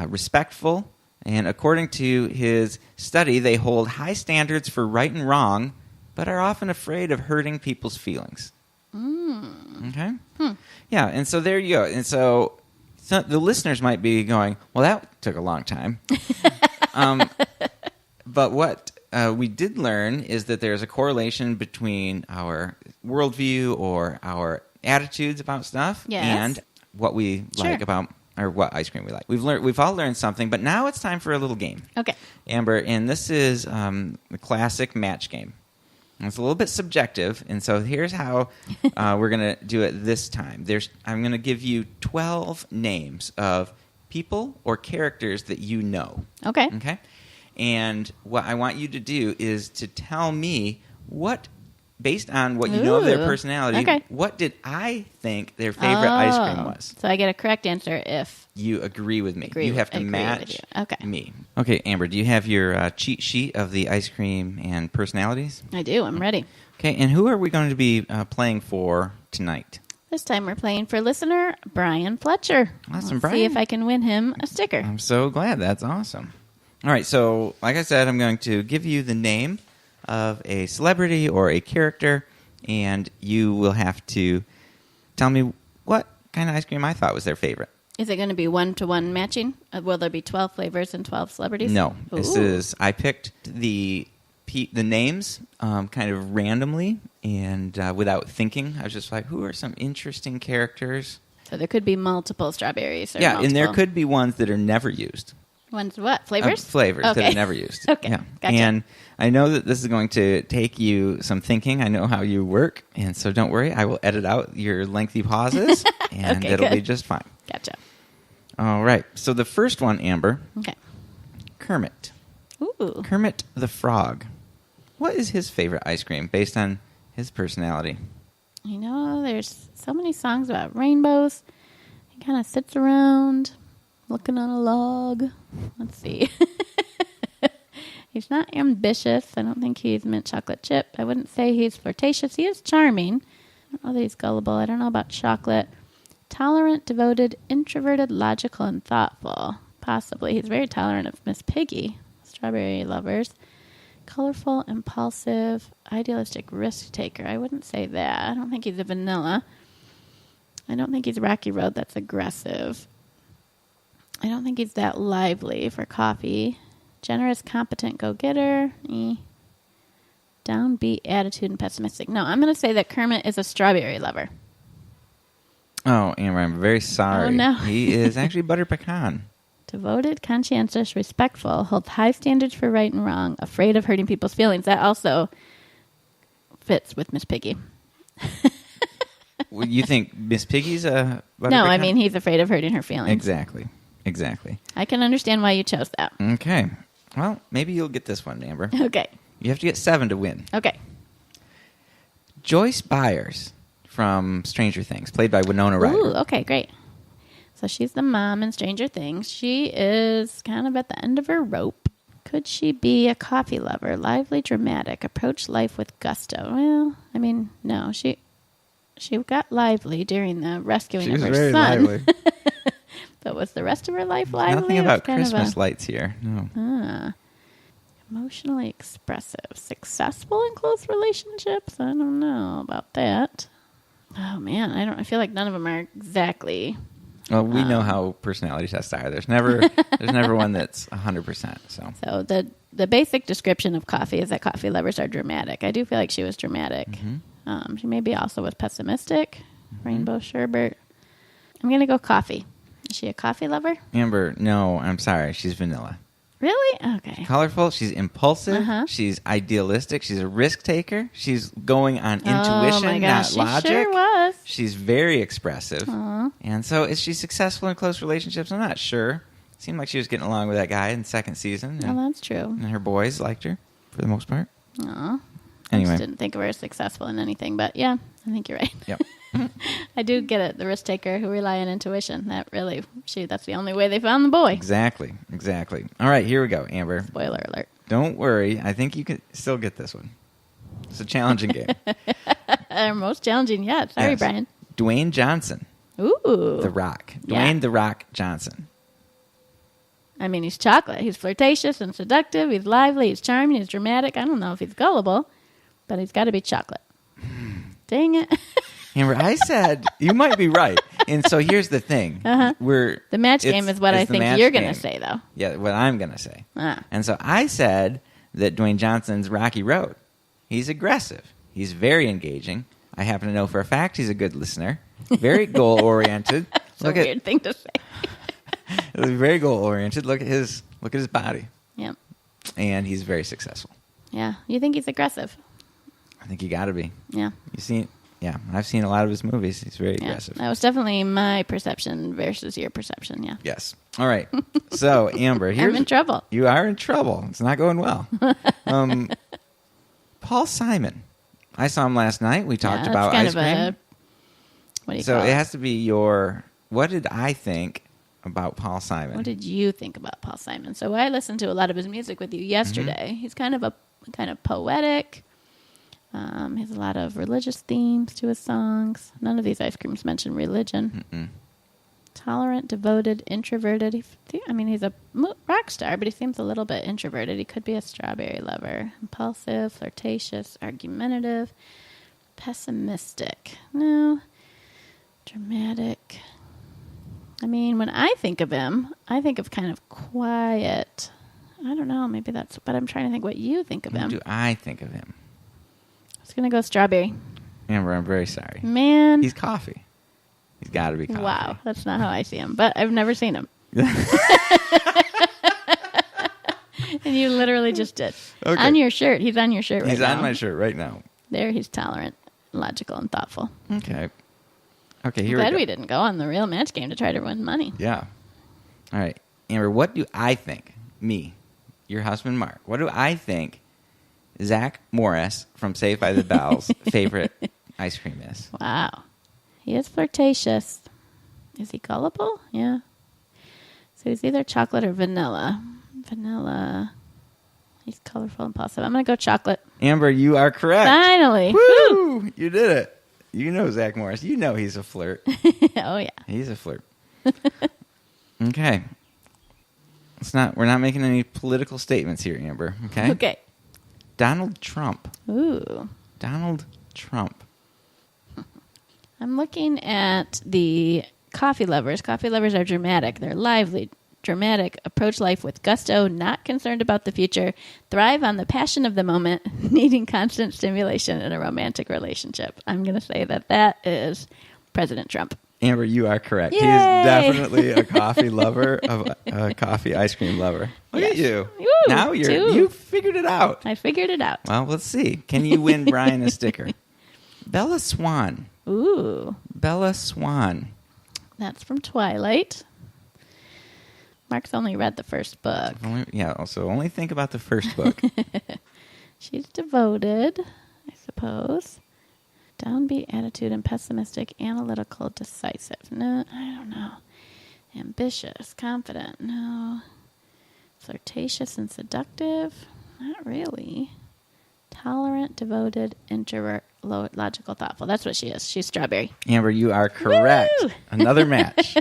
respectful, and according to his study, they hold high standards for right and wrong, but are often afraid of hurting people's feelings. Okay? Yeah, and so there you go. And so the listeners might be going, well, that took a long time. But what we did learn is that there's a correlation between our worldview or our attitudes about stuff Yes. and what we like Sure. about, or what ice cream we like. We've all learned something, but now it's time for a little game. okay. Amber, and this is the classic match game. And it's a little bit subjective, and so here's how we're going to do it this time. I'm going to give you 12 names of people or characters that you know. Okay. Okay? And what I want you to do is to tell me what, based on what you know of their Ooh. personality, Okay. what did I think their favorite ice cream was? So I get a correct answer if You agree with me. Agree You have with- to agree with match you. Okay. me. Okay, Amber, do you have your cheat sheet of the ice cream and personalities? I do. I'm ready. Okay, and who are we going to be playing for tonight? This time we're playing for listener Brian Fletcher. Awesome, Let's Brian. see if I can win him a sticker. I'm so glad. That's awesome. All right, so like I said, I'm going to give you the name of a celebrity or a character, and you will have to tell me what kind of ice cream I thought was their favorite. Is it going to be 1-to-1 matching? Will there be 12 flavors and 12 celebrities? No, this Ooh. is I picked the names kind of randomly and without thinking. I was just like, who are some interesting characters? So there could be multiple strawberries. Or Yeah, and there multiple- could be ones that are never used. Ones what? Flavors? Flavors that Okay. are never used. Okay, Yeah. gotcha. And I know that this is going to take you some thinking. I know how you work, and so don't worry. I will edit out your lengthy pauses, and Okay, it'll be good. just fine. Gotcha. All right. So the first one, Amber, Okay. Kermit. Ooh. Kermit the Frog. What is his favorite ice cream based on his personality? You know, there's so many songs about rainbows. He kind of sits around looking on a log. Let's see. He's not ambitious. I don't think he's mint chocolate chip. I wouldn't say he's flirtatious. He is charming. I don't know that he's gullible. I don't know about chocolate. Tolerant, devoted, introverted, logical, and thoughtful. Possibly. He's very tolerant of Miss Piggy. Strawberry lovers. Colorful, impulsive, idealistic risk taker. I wouldn't say that. I don't think he's a vanilla. I don't think he's Rocky Road. That's aggressive. I don't think he's that lively for coffee. Generous, competent, go-getter. Downbeat attitude and pessimistic. No, I'm going to say that Kermit is a strawberry lover. Oh, Amber, I'm very sorry. Oh, no. He is actually butter pecan. Devoted, conscientious, respectful, holds high standards for right and wrong, afraid of hurting people's feelings. That also fits with Miss Piggy. Well, you think Miss Piggy's a butter No, pecan? I mean, he's afraid of hurting her feelings. Exactly. I can understand why you chose that. Okay. Well, maybe you'll get this one, Amber. Okay. You have to get 7 to win. Okay. Joyce Byers from Stranger Things, played by Winona Ryder. Ooh, okay, great. So she's the mom in Stranger Things. She is kind of at the end of her rope. Could she be a coffee lover, lively, dramatic, approach life with gusto? Well, I mean, no. She got lively during the rescuing She of was her very son. lively. But was the rest of her life lively? Nothing It was about kind of Christmas lights here. No. Emotionally expressive. Successful in close relationships? I don't know about that. Oh, man. I feel like none of them are exactly... Well, we know how personality tests are. There's never one that's 100%. So the basic description of coffee is that coffee lovers are dramatic. I do feel like she was dramatic. Mm-hmm. She maybe also was pessimistic. Rainbow sherbet. I'm going to go coffee. Is she a coffee lover? Amber, no, I'm sorry. She's vanilla. Really? Okay. Colorful. She's impulsive. Uh-huh. She's idealistic. She's a risk taker. She's going on Oh, my intuition, gosh, not logic. She sure was. She's very expressive. Aw. And so is she successful in close relationships? I'm not sure. Seemed like she was getting along with that guy in the second season. Well, that's true. And her boys liked her for the most part. Aw. I Anyway. just didn't think of her as successful in anything, but yeah, I think you're right. Yep. I do get it. The risk taker who rely on intuition. That's the only way they found the boy. Exactly. All right, here we go, Amber. Spoiler alert. Don't worry. I think you can still get this one. It's a challenging game. Our most challenging yet. Sorry, Yes. Brian. Dwayne Johnson, Ooh. The Rock. Yeah. Dwayne The Rock Johnson. I mean, he's chocolate. He's flirtatious and seductive. He's lively. He's charming. He's dramatic. I don't know if he's gullible, but he's got to be chocolate. Dang it. Amber, I said you might be right. And so here's the thing. The match game is what I it's the think match you're going to game. say, though. Yeah, what I'm going to say. Ah. And so I said that Dwayne Johnson's Rocky Road. He's aggressive. He's very engaging. I happen to know for a fact he's a good listener. Very goal-oriented. It's a weird thing to say. Very goal-oriented. Look at his body. Yep. And he's very successful. Yeah. You think he's aggressive? I think you got to be. Yeah. Yeah, I've seen a lot of his movies. He's very Yeah. aggressive. That was definitely my perception versus your perception. Yeah. Yes. All right. So, Amber, I'm in trouble. You are in trouble. It's not going well. Paul Simon. I saw him last night. We talked Yeah, about that's ice kind cream. of what do you So call it has to be your. What did I think about Paul Simon? What did you think about Paul Simon? So I listened to a lot of his music with you yesterday. Mm-hmm. He's kind of poetic. He has a lot of religious themes to his songs. None of these ice creams mention religion. Mm-mm. Tolerant, devoted, introverted. He's a rock star, but he seems a little bit introverted. He could be a strawberry lover. Impulsive, flirtatious, argumentative, pessimistic. No. Dramatic. I mean, when I think of him, I think of kind of quiet. I don't know. Maybe that's... But I'm trying to think what you think of What him. do I think of him? I was going to go strawberry. Amber, I'm very sorry. Man. He's coffee. He's got to be coffee. Wow. That's not how I see him. But I've never seen him. And you literally just did. Okay. On your shirt. He's on your shirt right He's now. on my shirt right now. There, he's tolerant, logical, and thoughtful. Okay, here Glad we we go. didn't go on the real match game to try to win money. Yeah. All right. Amber, what do I think? Me, your husband, Mark. What do I think Zach Morris from Saved by the Bell's favorite ice cream is? Wow. He is flirtatious. Is he gullible? Yeah. So he's either chocolate or vanilla. Vanilla. He's colorful and impulsive. I'm going to go chocolate. Amber, you are correct. Finally. Woo! Woo! You did it. You know Zach Morris. You know he's a flirt. Oh, yeah. He's a flirt. Okay. We're not making any political statements here, Amber. Okay? Okay. Donald Trump. Ooh. Donald Trump. I'm looking at the coffee lovers. Coffee lovers are dramatic. They're lively, dramatic, approach life with gusto, not concerned about the future, thrive on the passion of the moment, needing constant stimulation in a romantic relationship. I'm going to say that is President Trump. Amber, you are correct. Yay! He is definitely a coffee lover, a coffee ice cream lover. Look at you. Woo, Now you figured it out. I figured it out. Well, let's see. Can you win Brian a sticker? Bella Swan. Ooh, Bella Swan. that's from Twilight. Mark's only read the first book. So only think about the first book. She's devoted, I suppose. Downbeat attitude and pessimistic, analytical, decisive. No, I don't know. Ambitious, confident. No. Flirtatious and seductive. Not really. Tolerant, devoted, introvert, logical, thoughtful. That's what she is. She's Strawberry. Amber, you are correct. Woo! Another match.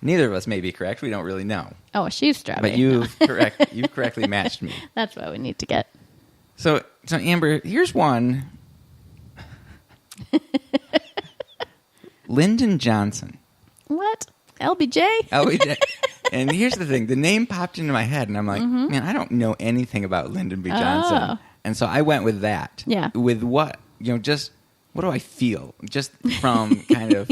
Neither of us may be correct. We don't really know. Oh, she's Strawberry. But you've correctly matched me. That's what we need to get. So Amber, here's one. Lyndon Johnson. What? LBJ? LBJ. And here's the thing. The name popped into my head, and I'm like, man, I don't know anything about Lyndon B. Johnson. Oh. And so I went with that. Yeah. With what? Just what do I feel? Just from kind of...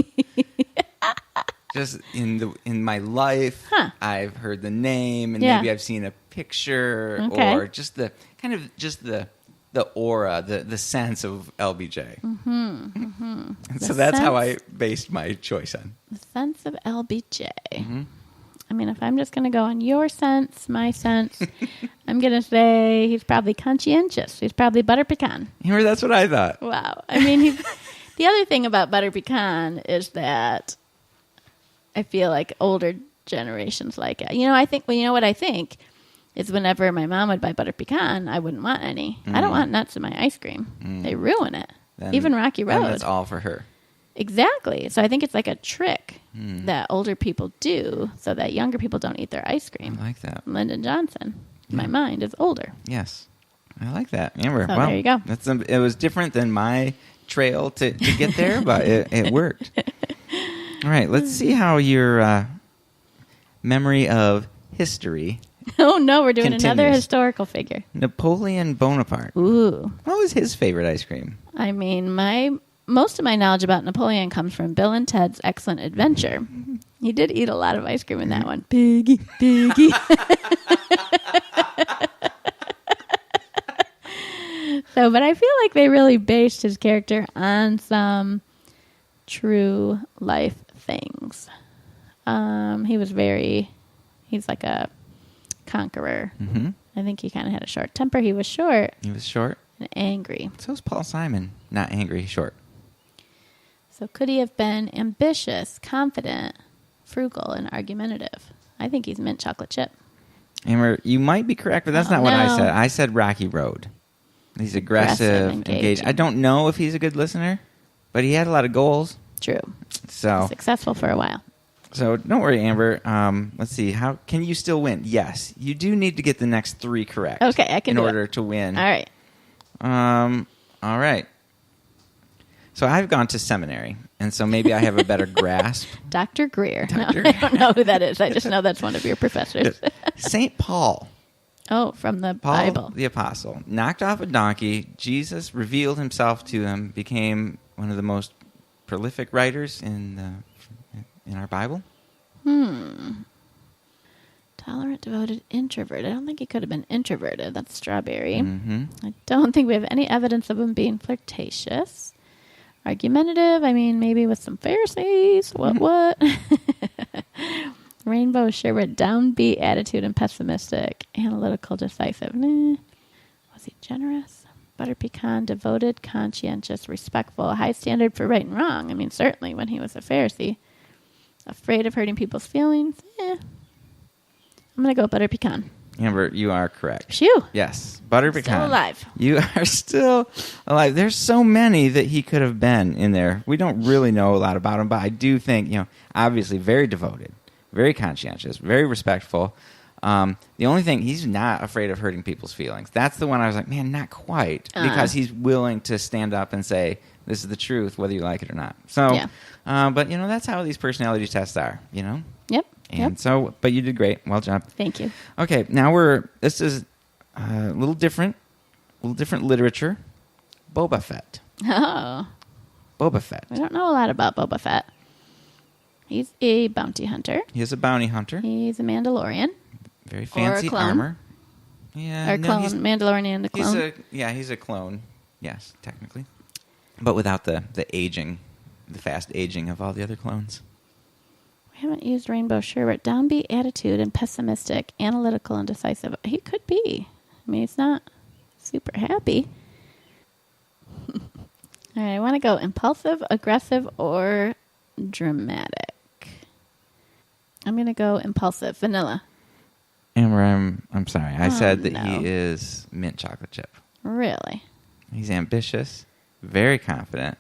Just in my life, I've heard the name, and maybe I've seen a picture, or just the kind of the aura, the sense of LBJ. And so that's how I based my choice on. The sense of LBJ. I mean, if I'm just going to go on your sense, my sense, I'm going to say he's probably conscientious. He's probably butter pecan. That's what I thought. Wow. I mean, the other thing about butter pecan is that I feel like older generations like it. I think, what I think is whenever my mom would buy butter pecan, I wouldn't want any. I don't want nuts in my ice cream. They ruin it. Even Rocky Road. And that's all for her. Exactly. So I think it's like a trick that older people do so that younger people don't eat their ice cream. I like that. Lyndon Johnson, in my mind, is older. Yes. I like that. Amber, So there you go. It was different than my trail to get there, but it worked. All right, let's see how your memory of history Oh, no, we're doing continues. another historical figure. Napoleon Bonaparte. Ooh. What was his favorite ice cream? I mean, most of my knowledge about Napoleon comes from Bill and Ted's Excellent Adventure. He did eat a lot of ice cream in that one. Piggy, piggy. But I feel like they really based his character on some true life things. He's like a conqueror. Mm-hmm. I think he kind of had a short temper. He was short. He was short. And angry. So was Paul Simon. Not angry, short. So could he have been ambitious, confident, frugal, and argumentative? I think he's mint chocolate chip. Amber, you might be correct, but that's not what I said. I said Rocky Road. He's aggressive, engaged. I don't know if he's a good listener, but he had a lot of goals. True. So successful for a while. So don't worry, Amber. Let's see. How can you still win? Yes, you do need to get the next 3 correct. Okay, I can in order to win. All right. All right. So I've gone to seminary, and so maybe I have a better grasp. Dr. Greer. No, I don't know who that is. I just know that's one of your professors. St. Paul. Oh, from the Paul, Bible. The apostle, knocked off a donkey. Jesus revealed himself to him, became one of the most prolific writers in our Bible. Tolerant, devoted, introvert. I don't think he could have been introverted. That's Strawberry. Mm-hmm. I don't think we have any evidence of him being flirtatious. Argumentative. I mean, maybe with some Pharisees. What? Rainbow sherbet, downbeat attitude and pessimistic. Analytical, decisive. Nah. Was he generous? Butter pecan, devoted, conscientious, respectful, high standard for right and wrong. I mean, certainly when he was a Pharisee. Afraid of hurting people's feelings. I'm going to go butter pecan. Amber, you are correct. Phew. Yes, butter pecan. Still alive. You are still alive. There's so many that he could have been in there. We don't really know a lot about him, but I do think, obviously very devoted, very conscientious, very respectful. The only thing, he's not afraid of hurting people's feelings. That's the one I was like, man, not quite. Because he's willing to stand up and say, this is the truth, whether you like it or not. So, yeah. But, that's how these personality tests are, Yep. And Yep. so, but you did great. Well done. Thank you. Okay, now this is a little different literature. Boba Fett. Oh, Boba Fett. I don't know a lot about Boba Fett. He's a bounty hunter. He is a bounty hunter. He's a Mandalorian. Very fancy clone. armor. Yeah, Or clone. Mandalorian and a clone. He's a clone. Yes, technically, but without the aging, the fast aging of all the other clones. We haven't used Rainbow Sherbet. Downbeat attitude and pessimistic, analytical and decisive. He could be. I mean, he's not super happy. All right, I want to go impulsive, aggressive, or dramatic. I'm going to go impulsive. Vanilla. Amber, I'm sorry. I said that no. he is mint chocolate chip. Really? He's ambitious, very confident.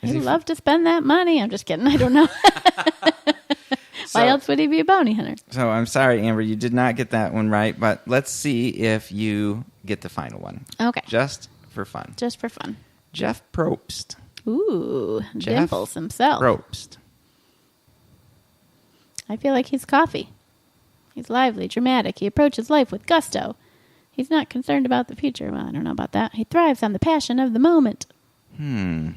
He'd love to spend that money. I'm just kidding. I don't know. Why else would he be a bounty hunter? So I'm sorry, Amber, you did not get that one right, but let's see if you get the final one. Okay. Just for fun. Just for fun. Jeff Probst. Ooh, Jeff Dimples himself. Probst. I feel like he's coffee. He's lively, dramatic. He approaches life with gusto. He's not concerned about the future. Well, I don't know about that. He thrives on the passion of the moment. Did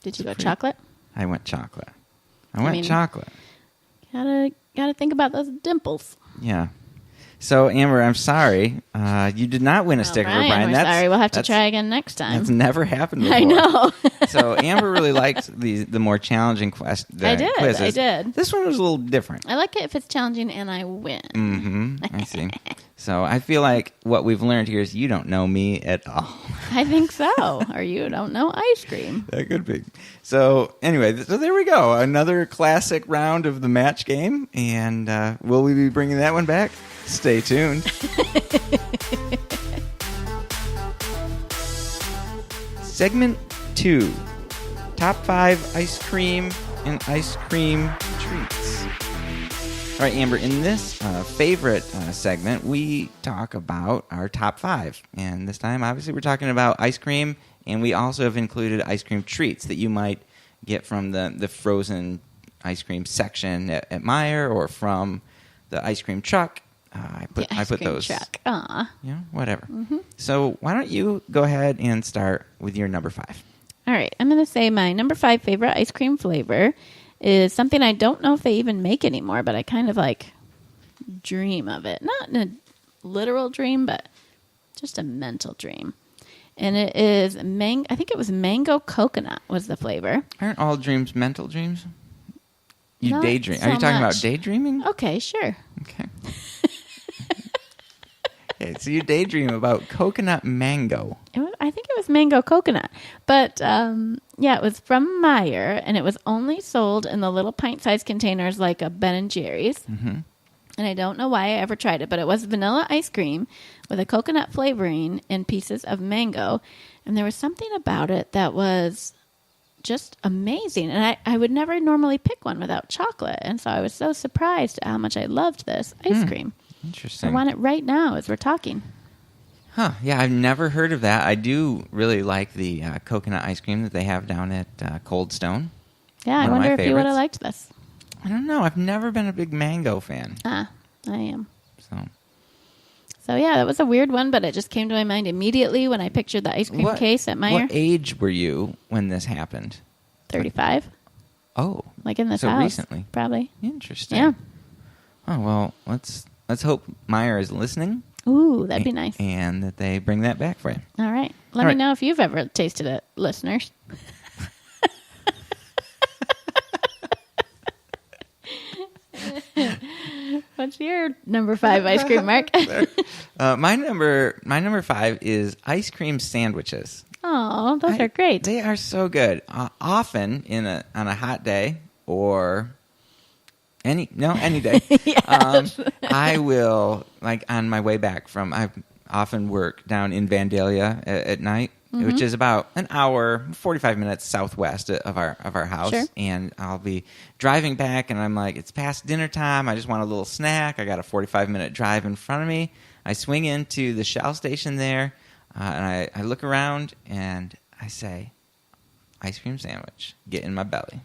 Did you go chocolate? I went chocolate. I went chocolate. Gotta think about those dimples. Yeah. So, Amber, I'm sorry. You did not win a sticker, Brian, Brian. we're sorry. We'll have to try again next time. That's never happened before. I know. So, Amber really liked the more challenging quizzes. I did. This one was a little different. I like it if it's challenging and I win. Mm-hmm. I see. So, I feel like what we've learned here is you don't know me at all. I think so. Or you don't know ice cream. That could be. So, anyway, so there we go. Another classic round of the match game. And will we be bringing that one back? Stay tuned. Segment 2. Top 5 ice cream and ice cream treats. All right, Amber, in this favorite segment, we talk about our top 5. And this time, obviously, we're talking about ice cream, and we also have included ice cream treats that you might get from the frozen ice cream section at Meijer or from the ice cream truck. I put those. Truck. Aw. Yeah, whatever. Mm-hmm. So why don't you go ahead and start with your number 5? All right. I'm going to say my number 5 favorite ice cream flavor is something I don't know if they even make anymore, but I kind of like dream of it. Not in a literal dream, but just a mental dream. And it is I think it was mango coconut was the flavor. Aren't all dreams mental dreams? You Not daydream. so Are you talking much. about daydreaming? Okay, sure. Okay. Okay, so you daydream about coconut mango. I think it was mango coconut. But, yeah, it was from Meijer, and it was only sold in the little pint-sized containers like a Ben & Jerry's. Mm-hmm. And I don't know why I ever tried it, but it was vanilla ice cream with a coconut flavoring and pieces of mango. And there was something about it that was just amazing. And I would never normally pick one without chocolate. And so I was so surprised at how much I loved this ice cream. Interesting. I want it right now as we're talking. Huh. Yeah, I've never heard of that. I do really like the coconut ice cream that they have down at Cold Stone. Yeah, I One of my wonder if you would have favorites. liked this. I don't know. I've never been a big mango fan. I am. So yeah, that was a weird one, but it just came to my mind immediately when I pictured the ice cream case at Meijer. What age were you when this happened? 35. Oh. Like in this so house. recently. Probably. Interesting. Yeah. Oh, well, let's hope Meijer is listening. Ooh, that'd be nice. And that they bring that back for you. All right. Let All me right. know if you've ever tasted it, listeners. What's your number 5 ice cream, Mark? My number 5 is ice cream sandwiches. Oh, those are great. They are so good. Often on a hot day or any day. Yes. I will, like on my way back I often work down in Vandalia at night, which is about an hour, 45 minutes southwest of our house. Sure. And I'll be driving back and I'm like, it's past dinner time. I just want a little snack. I got a 45-minute drive in front of me. I swing into the Shell station there and I look around and I say, ice cream sandwich, get in my belly.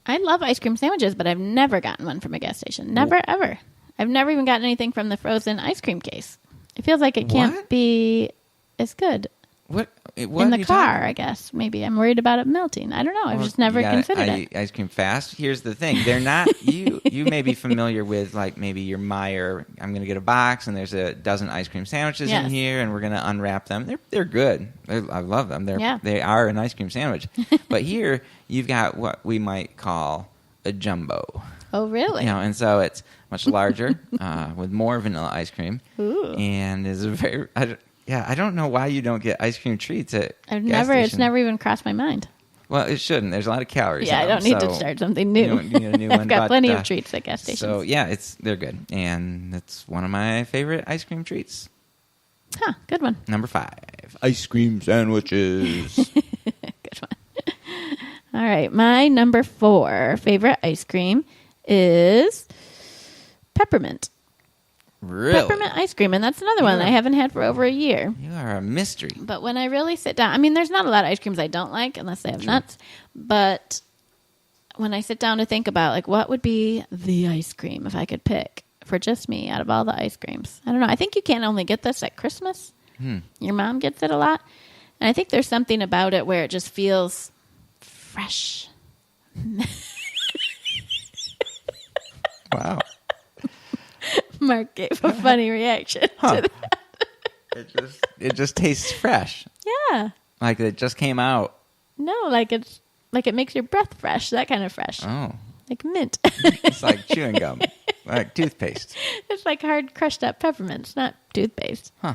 I love ice cream sandwiches, but I've never gotten one from a gas station. Never, ever. I've never even gotten anything from the frozen ice cream case. It feels like it can't What? be as good. What In are the you car, talking- I guess. Maybe I'm worried about it melting. I don't know. I've Well, just never you gotta considered it. Ice cream fast. Here's the thing: they're not. You may be familiar with like maybe your Meyer. I'm going to get a box, and there's a dozen ice cream sandwiches Yes. in here, and we're going to unwrap them. They're good. I love them. They are an ice cream sandwich. But here you've got what we might call a jumbo. Oh, really? You know, and so it's much larger with more vanilla ice cream, Ooh. and is a very. I don't know why you don't get ice cream treats at gas It's station. never even crossed my mind. Well, it shouldn't. There's a lot of calories. Yeah, I in don't them, need to so start something new. You don't need a new I've one, got but, plenty of treats at gas stations. So yeah, they're good, and it's one of my favorite ice cream treats. Huh, good one. Number 5, ice cream sandwiches. Good one. All right, my number 4 favorite ice cream is peppermint. Really, Peppermint ice cream, and that's another one I haven't had for over a year. you are a mystery. But when I really sit down, I mean, there's not a lot of ice creams I don't like unless they have nuts. But when I sit down to think about, like, what would be the ice cream if I could pick for just me out of all the ice creams? I don't know. I think you can't only get this at Christmas. Your mom gets it a lot. And I think there's something about it where it just feels fresh. Wow, Mark gave a funny reaction to that. it just tastes fresh, Yeah. like it just came out. No, like it makes your breath fresh, that kind of fresh. Oh, Like mint. it's like chewing gum, like toothpaste. It's like hard crushed up peppermints, not toothpaste. Huh.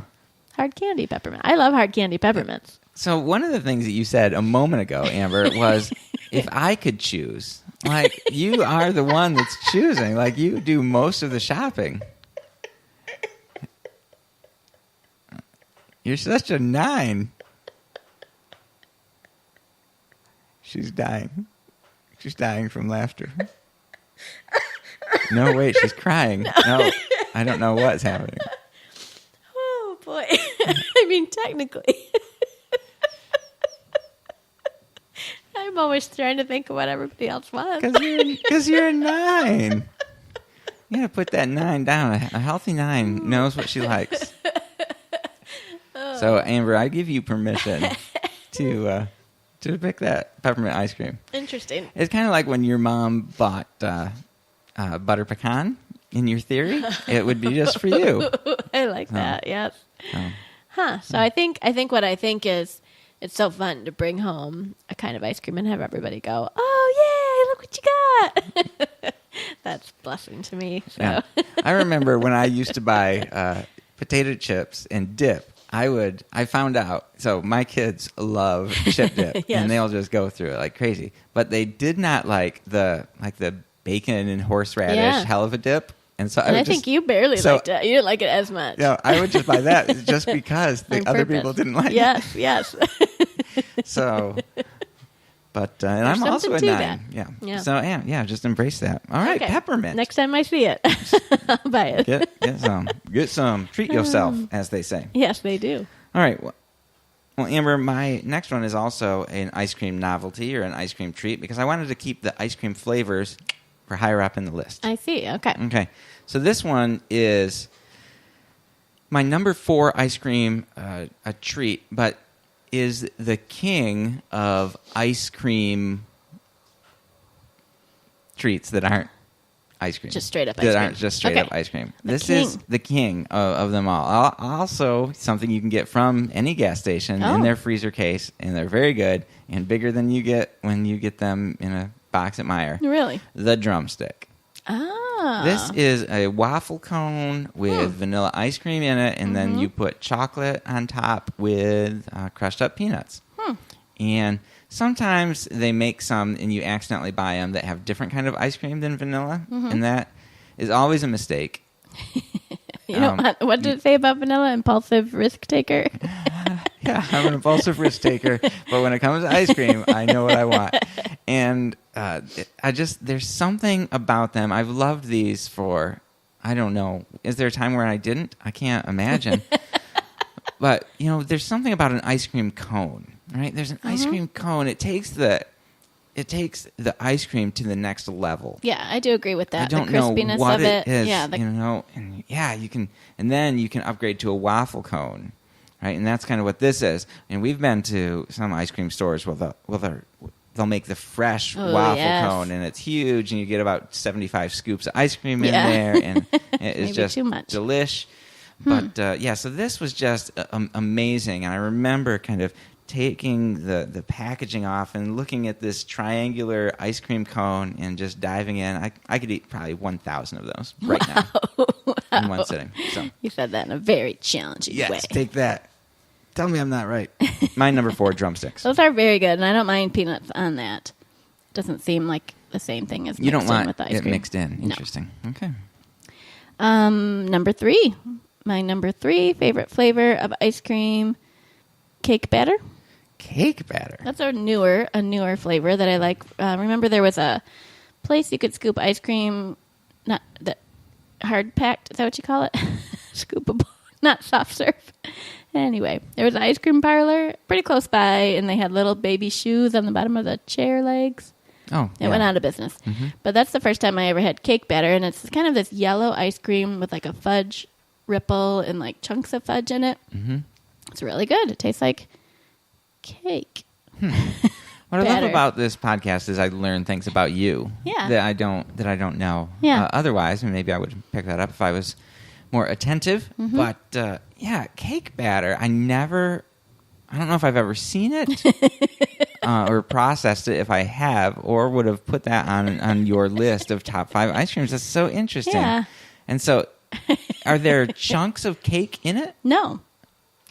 Hard candy peppermint. I love hard candy peppermints. So one of the things that you said a moment ago, Amber, was if I could choose. Like, you are the one that's choosing. Like, you do most of the shopping. You're such a 9. She's dying. She's dying from laughter. No, wait, she's crying. No, I don't know what's happening. Oh, boy. I mean, technically. I'm always trying to think of what everybody else wants. Because you're a 9. You gotta put that 9 down. A healthy 9 knows what she likes. So, Amber, I give you permission to pick that peppermint ice cream. Interesting. It's kind of like when your mom bought butter pecan. In your theory, it would be just for you. I like that, yes. So I think what I think is it's so fun to bring home a kind of ice cream and have everybody go, oh, yay, look what you got. That's blessing to me. So. Yeah. I remember when I used to buy potato chips and dip. I found out. So my kids love chip dip, Yes. and they'll just go through it like crazy. But they did not like the bacon and horseradish Yeah. hell of a dip. And so And I would think just, you barely so- liked it. You didn't like it as much. No, I would just buy that just because the On other purpose. people didn't like Yes, yes. it. So, but and I'm There's also a something to 9. that. Yeah. Yeah. So yeah, just embrace that. All right, Okay. peppermint. Next time I see it, I'll buy it. Get some. Treat yourself, as they say. Yes, they do. All right. Well, Amber, my next one is also an ice cream novelty or an ice cream treat because I wanted to keep the ice cream flavors for higher up in the list. I see. Okay. Okay. So this one is my number 4 ice cream, a treat, but is the king of ice cream treats that aren't ice cream. Just straight up ice That cream. aren't just straight Okay. up ice cream. The This king. is the king of them all. Also, something you can get from any gas station Oh. in their freezer case, and they're very good and bigger than you get when you get them in a box at Meijer. Really? The drumstick. Ah. This is a waffle cone with vanilla ice cream in it, and then you put chocolate on top with crushed up peanuts. And sometimes they make some, and you accidentally buy them that have different kind of ice cream than vanilla, and that is always a mistake. You know what did it say about vanilla? Impulsive risk taker. Yeah, I'm an impulsive risk taker, but when it comes to ice cream, I know what I want. And there's something about them. I've loved these for, I don't know, is there a time where I didn't? I can't imagine. But, there's something about an ice cream cone, right? There's an ice cream cone. It takes it takes the ice cream to the next level. Yeah, I do agree with that. I don't the know crispiness what of it is, Yeah, and you can, and then you can upgrade to a waffle cone, right? And that's kind of what this is. And we've been to some ice cream stores where they'll make the fresh waffle cone, and it's huge, and you get about 75 scoops of ice cream in there, and it's just too much. delish. But so this was just amazing, and I remember kind of taking the packaging off and looking at this triangular ice cream cone and just diving in. I could eat probably 1,000 of those right now in one sitting. So you said that in a very challenging way. yes, take that. Tell me I'm not right. My number 4, drumsticks. Those are very good, and I don't mind peanuts on that. Doesn't seem like the same thing as You don't mixed in want with the ice it cream. mixed in. No. Interesting. Okay. Number 3. My number 3 favorite flavor of ice cream, cake batter. Cake batter. That's a newer flavor that I like. Remember there was a place you could scoop ice cream, not that hard packed. Is that what you call it? Scoopable, not soft serve. Anyway, there was an ice cream parlor pretty close by, and they had little baby shoes on the bottom of the chair legs. Oh, It went out of business. Mm-hmm. But that's the first time I ever had cake batter, and it's kind of this yellow ice cream with like a fudge ripple and like chunks of fudge in it. Mm-hmm. It's really good. It tastes like cake. What I love Batter. about this podcast is I learn things about you Yeah. that I don't know. Yeah. Otherwise, maybe I would pick that up if I was more attentive. Mm-hmm. But cake batter. I don't know if I've ever seen it or processed it. If I have, or would have put that on your list of top 5 ice creams. That's so interesting. Yeah. And so, are there chunks of cake in it? No.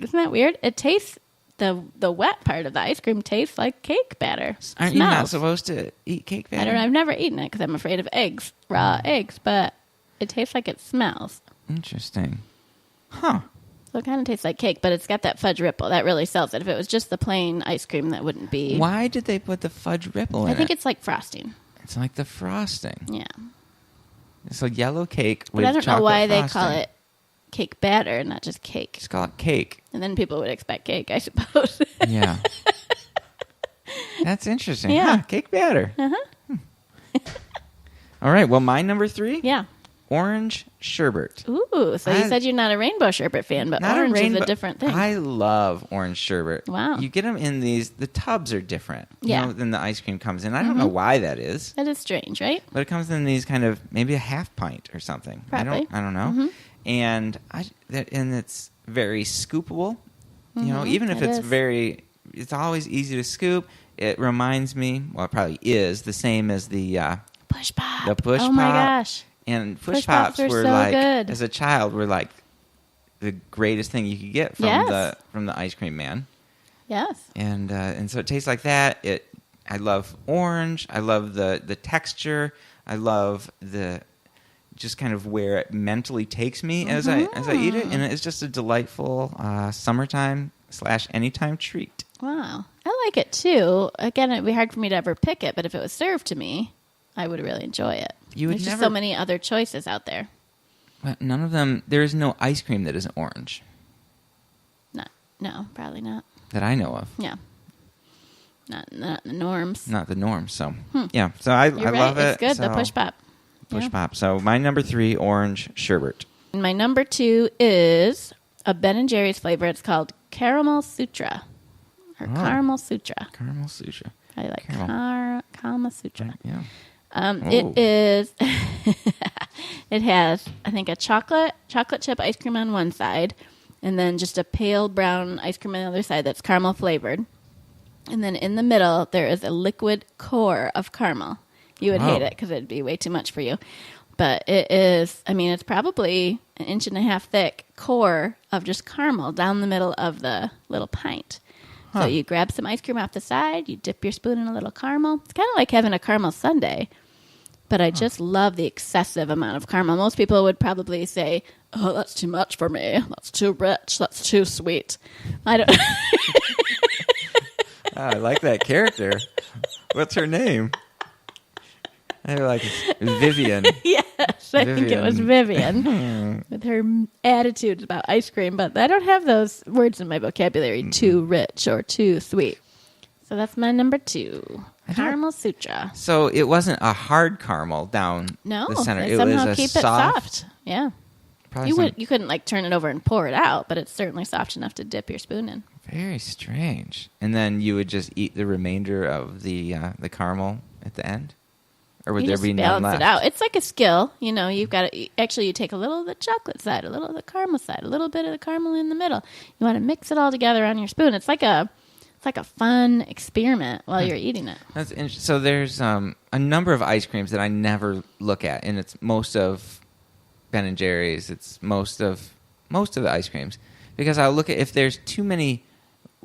Isn't that weird? It tastes, the wet part of the ice cream tastes like cake batter. Aren't you not Smells. supposed to eat cake batter? I don't know. I've never eaten it because I'm afraid of eggs, raw eggs, but it tastes like it smells. Interesting. Huh. So it kind of tastes like cake, but it's got that fudge ripple. That really sells it. If it was just the plain ice cream, that wouldn't be. Why did they put the fudge ripple in I think it? it's like frosting. It's like the frosting. Yeah. It's a yellow cake with But I don't know chocolate why they frosting. call it cake batter and not just cake. Just call it cake. And then people would expect cake, I suppose. Yeah. That's interesting. Yeah. Huh, cake batter. Uh-huh. All right. Well, my number 3, Yeah. orange sherbet. Ooh, so you said you're not a rainbow sherbet fan, but Not orange is rainbow- a different thing. I love orange sherbet. Wow. You get them in these, the tubs are different. Yeah. Than the ice cream comes in. I don't know why that is. That is strange, right? But it comes in these kind of maybe a half pint or something. Probably. I don't know. And it's very scoopable. Even if it it's is. it's always easy to scoop. It reminds me, well, it probably is the same as the Push pop. the push oh pop. my gosh. And Push push pops pops are were so like, good. as a child, were like the greatest thing you could get from Yes. the ice cream man. Yes. And so it tastes like that. I love orange. I love the texture. I love the just kind of where it mentally takes me as I eat it, and it's just a delightful summertime / anytime treat. Wow. I like it too. Again, it'd be hard for me to ever pick it, but if it was served to me, I would really enjoy it. You would There's just never- so many other choices out there. But none of them. There is no ice cream that isn't orange No, probably not. that I know of. Yeah. Not the norms. Not the norm. So yeah. So I You're right. love it. It's good. The So- push pop. Push Yeah. pop. So my number 3, orange sherbet. And my number 2 is a Ben & Jerry's flavor. It's called Caramel Sutra. Or Caramel Sutra. Caramel sushi. I like Caramel. Kama Sutra. Yeah. It is. It has, I think, a chocolate chip ice cream on one side, and then just a pale brown ice cream on the other side that's caramel flavored. And then in the middle, there is a liquid core of caramel. You would hate Wow. it because it'd be way too much for you. But it is, I mean, it's probably 1.5 inches thick core of just caramel down the middle of the little pint. So you grab some ice cream off the side, you dip your spoon in a little caramel. It's kind of like having a caramel sundae. But I just love the excessive amount of caramel. Most people would probably say, "Oh, that's too much for me. That's too rich. That's too sweet." I don't. I like that character. What's her name? I like Vivian. Yes, I think it was Vivian with her attitudes about ice cream. But I don't have those words in my vocabulary. Too rich or too sweet. So that's my number 2. Caramel Sutra. So it wasn't a hard caramel down No, the center. they It somehow was a keep soft. it soft. Yeah. Probably You couldn't like turn it over and pour it out, but it's certainly soft enough to dip your spoon in. Very strange. And then you would just eat the remainder of the caramel at the end, or would You there just be none balance left? it out. It's like a skill, you know. You've got to actually you take a little of the chocolate side, a little of the caramel side, a little bit of the caramel in the middle. You want to mix it all together on your spoon. It's like a fun experiment while you're eating it. That's interesting. So there's a number of ice creams that I never look at, and it's most of Ben and Jerry's. It's most of the ice creams because I'll look at if there's too many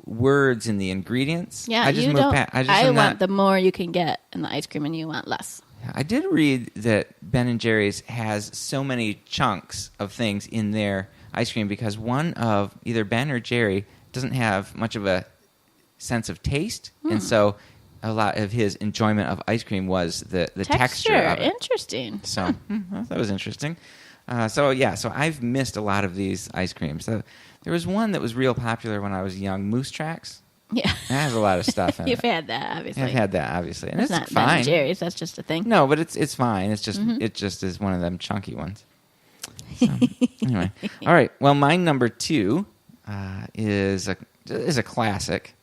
words in the ingredients. Yeah, I just you move don't. past. I I'm want not- the more you can get in the ice cream, and you want less. I did read that Ben and Jerry's has so many chunks of things in their ice cream because one of either Ben or Jerry doesn't have much of a sense of taste, and so a lot of his enjoyment of ice cream was the texture of it. Interesting. So that was interesting. So I've missed a lot of these ice creams. So, there was one that was real popular when I was young, Moose Tracks. Yeah. That has a lot of stuff in You've it. had that, obviously. I've had that, obviously, and It's it's not Ben fine. and Jerry's. That's just a thing. No, but it's fine. It's just it just is one of them chunky ones. So, anyway, all right. Well, my number 2 is a classic.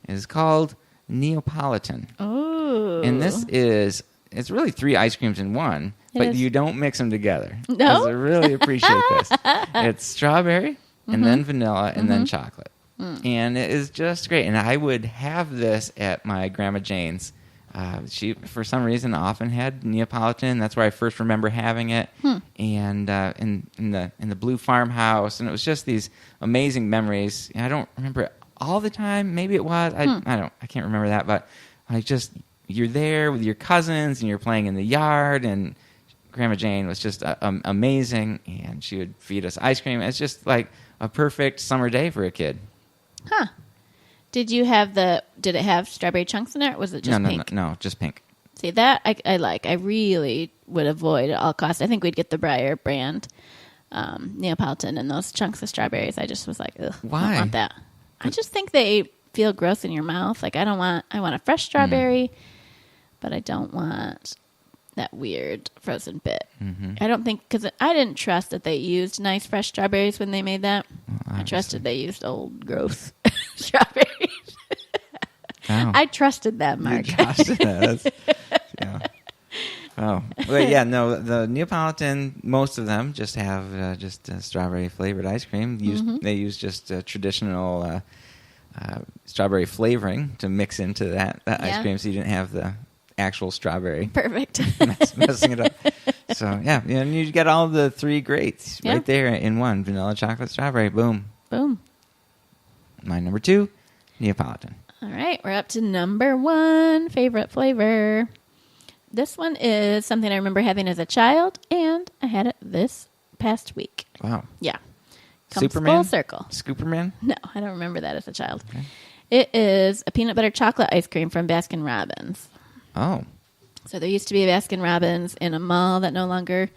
It's called Neapolitan, Oh. and it's really 3 ice creams in one, It but is. you don't mix them together. No? 'Cause I really appreciate this. It's strawberry and then vanilla and then chocolate, and it is just great. And I would have this at my Grandma Jane's. She, for some reason, often had Neapolitan. That's where I first remember having it, and in the Blue Farmhouse, and it was just these amazing memories. I don't remember it all the time. Maybe it was. I can't remember that, but you're there with your cousins and you're playing in the yard, and Grandma Jane was just amazing, and she would feed us ice cream. It's just like a perfect summer day for a kid. Huh. Did it have strawberry chunks in it, or was it just pink? No, just pink. See, that I like. I really would avoid at all costs. I think we'd get the Breyer brand Neapolitan and those chunks of strawberries. I just was like, ugh, I Why? don't want that. I just think they feel gross in your mouth. Like, I want a fresh strawberry, but I don't want that weird frozen bit. I don't think, because I didn't trust that they used nice fresh strawberries when they made that. I trusted they used old gross strawberries. Oh. I trusted them, Mark. Yeah. Oh, but yeah, no. The Neapolitan, most of them just have strawberry flavored ice cream. They use just traditional strawberry flavoring to mix into that ice Yeah. cream, so you didn't have the actual strawberry Perfect. messing it up. So yeah, and you get all the 3 greats Yeah. right there in one: vanilla, chocolate, strawberry. Boom. Boom. My number 2, Neapolitan. All right, we're up to number 1 favorite flavor. This one is something I remember having as a child, and I had it this past week. Wow. Yeah. Comes Superman? full circle. Scooperman? No, I don't remember that as a child. Okay. It is a peanut butter chocolate ice cream from Baskin Robbins. Oh. So there used to be a Baskin Robbins in a mall that no longer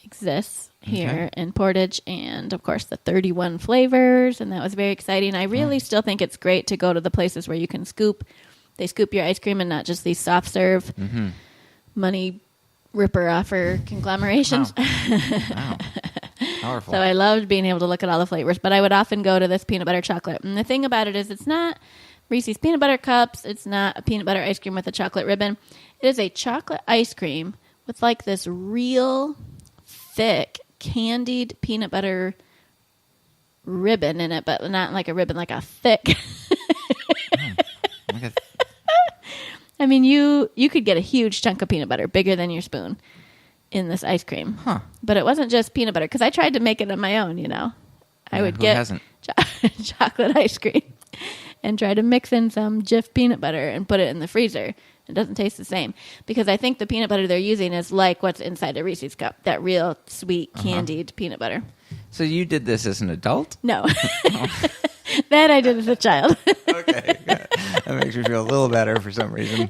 exists here in Portage, and of course the 31 flavors, and that was very exciting. I really still think it's great to go to the places where you can they scoop your ice cream and not just these soft serve money ripper offer conglomerations. Wow. Powerful. So I loved being able to look at all the flavors, but I would often go to this peanut butter chocolate. And the thing about it is it's not Reese's peanut butter cups. It's not a peanut butter ice cream with a chocolate ribbon. It is a chocolate ice cream with like this real thick candied peanut butter ribbon in it, but not like a ribbon, like a thick. Look at- I mean, you could get a huge chunk of peanut butter, bigger than your spoon, in this ice cream. Huh. But it wasn't just peanut butter, because I tried to make it on my own, you know. I Yeah, would who get hasn't? chocolate ice cream and try to mix in some Jif peanut butter and put it in the freezer. It doesn't taste the same, because I think the peanut butter they're using is like what's inside a Reese's cup, that real sweet candied peanut butter. So you did this as an adult? No. That I did as a child. Okay. That makes me feel a little better for some reason.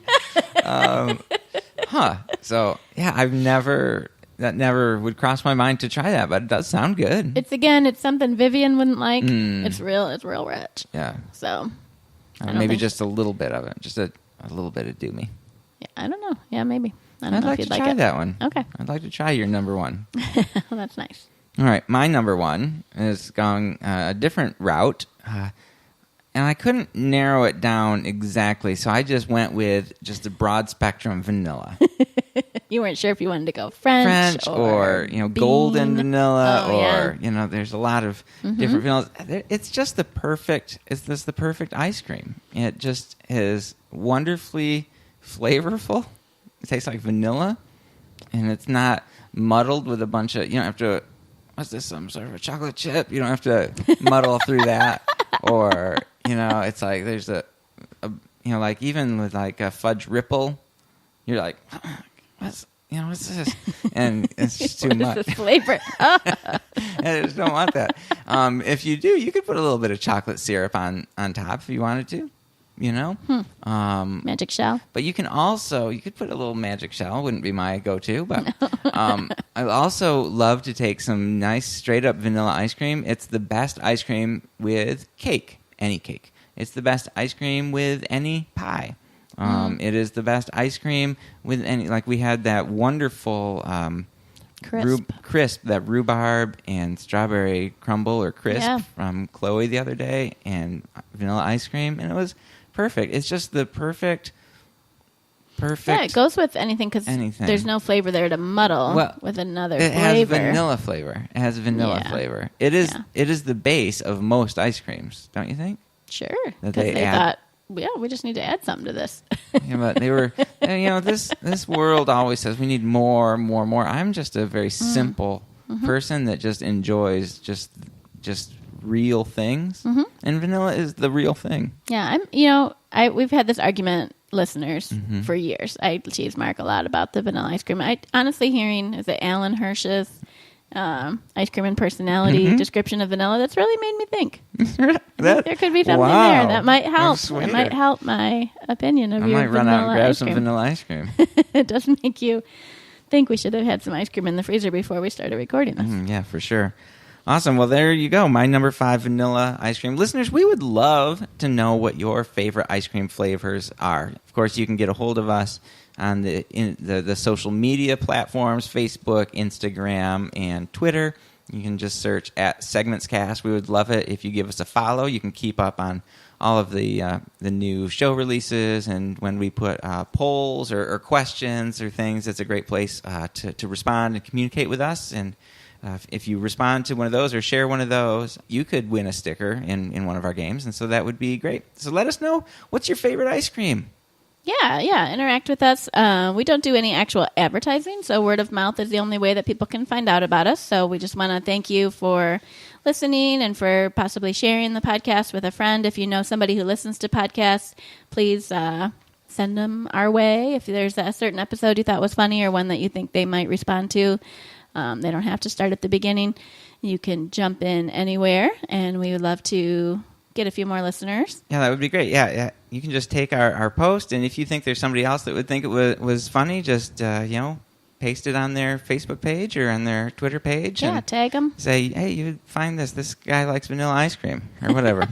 So, yeah, that never would cross my mind to try that, but it does sound good. It's something Vivian wouldn't like. It's real rich. Yeah. So don't maybe think just a little bit of it. Just a little bit of Do Me. Yeah, I don't know. Yeah, maybe. I don't I'd know like if to you'd try like it. that one. Okay. I'd like to try your number one. Well, that's nice. All right, my number one is going a different route, and I couldn't narrow it down exactly, so I just went with just a broad spectrum vanilla. You weren't sure if you wanted to go French or bean. golden vanilla, Oh, or yeah. there's a lot of different vanillas. It's just the perfect ice cream. It just is wonderfully flavorful. It tastes like vanilla, and it's not muddled with a bunch of, you don't have to, what's this, some sort of a chocolate chip? You don't have to muddle through that. Or, it's like there's like even with like a fudge ripple, you're like, what's this? And it's just too What much. is this flavor? I just don't want that. If you do, you could put a little bit of chocolate syrup on top if you wanted to, Magic shell. But you could put a little magic shell. Wouldn't be my go-to, but I also love to take some nice straight-up vanilla ice cream. It's the best ice cream with cake, any cake. It's the best ice cream with any pie. It is the best ice cream with any, like we had that wonderful Crisp. that rhubarb and strawberry crumble or crisp from Chloe the other day, and vanilla ice cream, and it was perfect. It's just the perfect. Yeah, it goes with anything because there's no flavor there to muddle with another flavor. It has vanilla flavor. It has vanilla flavor. It is the base of most ice creams, don't you think? Sure. That Because they add- thought, we just need to add something to this. Yeah, but they were, this world always says we need more. I'm just a very simple person that just enjoys just real things, and vanilla is the real thing. Yeah, we've had this argument, listeners, for years. I tease Mark a lot about the vanilla ice cream. I honestly is it Alan Hirsch's ice cream and personality description of vanilla that's really made me think. There could be something there that might help. It might help my opinion of your I might run out and grab ice some cream. vanilla ice cream. It does make you think we should have had some ice cream in the freezer before we started recording this. Yeah, for sure. Awesome. Well, there you go. My number 5 vanilla ice cream. Listeners, we would love to know what your favorite ice cream flavors are. Of course, you can get a hold of us on the social media platforms, Facebook, Instagram, and Twitter. You can just search at SegmentsCast. We would love it if you give us a follow. You can keep up on all of the new show releases, and when we put polls or questions or things, it's a great place to respond and communicate with us. And if you respond to one of those or share one of those, you could win a sticker in one of our games, and so that would be great. So let us know, what's your favorite ice cream? Yeah, interact with us. We don't do any actual advertising, so word of mouth is the only way that people can find out about us. So we just want to thank you for listening and for possibly sharing the podcast with a friend. If you know somebody who listens to podcasts, please send them our way. If there's a certain episode you thought was funny or one that you think they might respond to, they don't have to start at the beginning. You can jump in anywhere, and we would love to get a few more listeners. Yeah, that would be great. Yeah. You can just take our post, and if you think there's somebody else that would think it was funny, just paste it on their Facebook page or on their Twitter page. Yeah, and tag them. say, hey, you find this guy likes vanilla ice cream or whatever.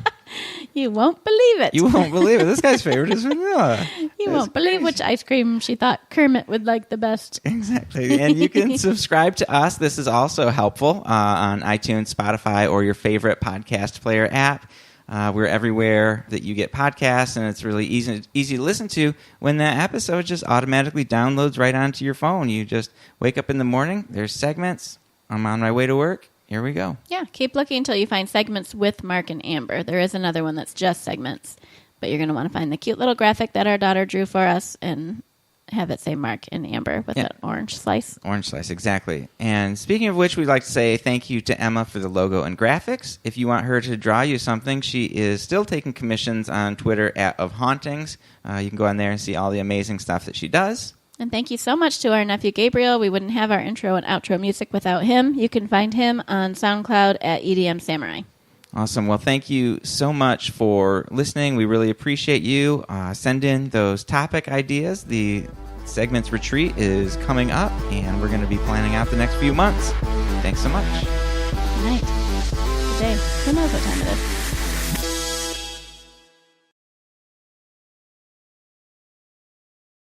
You won't believe it. You won't believe it. This guy's favorite is vanilla. You won't believe which ice cream she thought Kermit would like the best. Exactly. And you can subscribe to us. This is also helpful on iTunes, Spotify, or your favorite podcast player app. We're everywhere that you get podcasts, and it's really easy to listen to when that episode just automatically downloads right onto your phone. You just wake up in the morning, there's segments. I'm on my way to work. Here we go. Yeah, keep looking until you find segments with Mark and Amber. There is another one that's just segments, but you're going to want to find the cute little graphic that our daughter drew for us and have it say Mark and Amber with an orange slice. Orange slice, exactly. And speaking of which, we'd like to say thank you to Emma for the logo and graphics. If you want her to draw you something, she is still taking commissions on Twitter @of Hauntings. You can go on there and see all the amazing stuff that she does. And thank you so much to our nephew Gabriel. We wouldn't have our intro and outro music without him. You can find him on SoundCloud at EDM Samurai. Awesome. Well, thank you so much for listening. We really appreciate you. Send in those topic ideas. The Segments Retreat is coming up, and we're going to be planning out the next few months. Thanks so much. Good night. Good day. Who knows what time it is?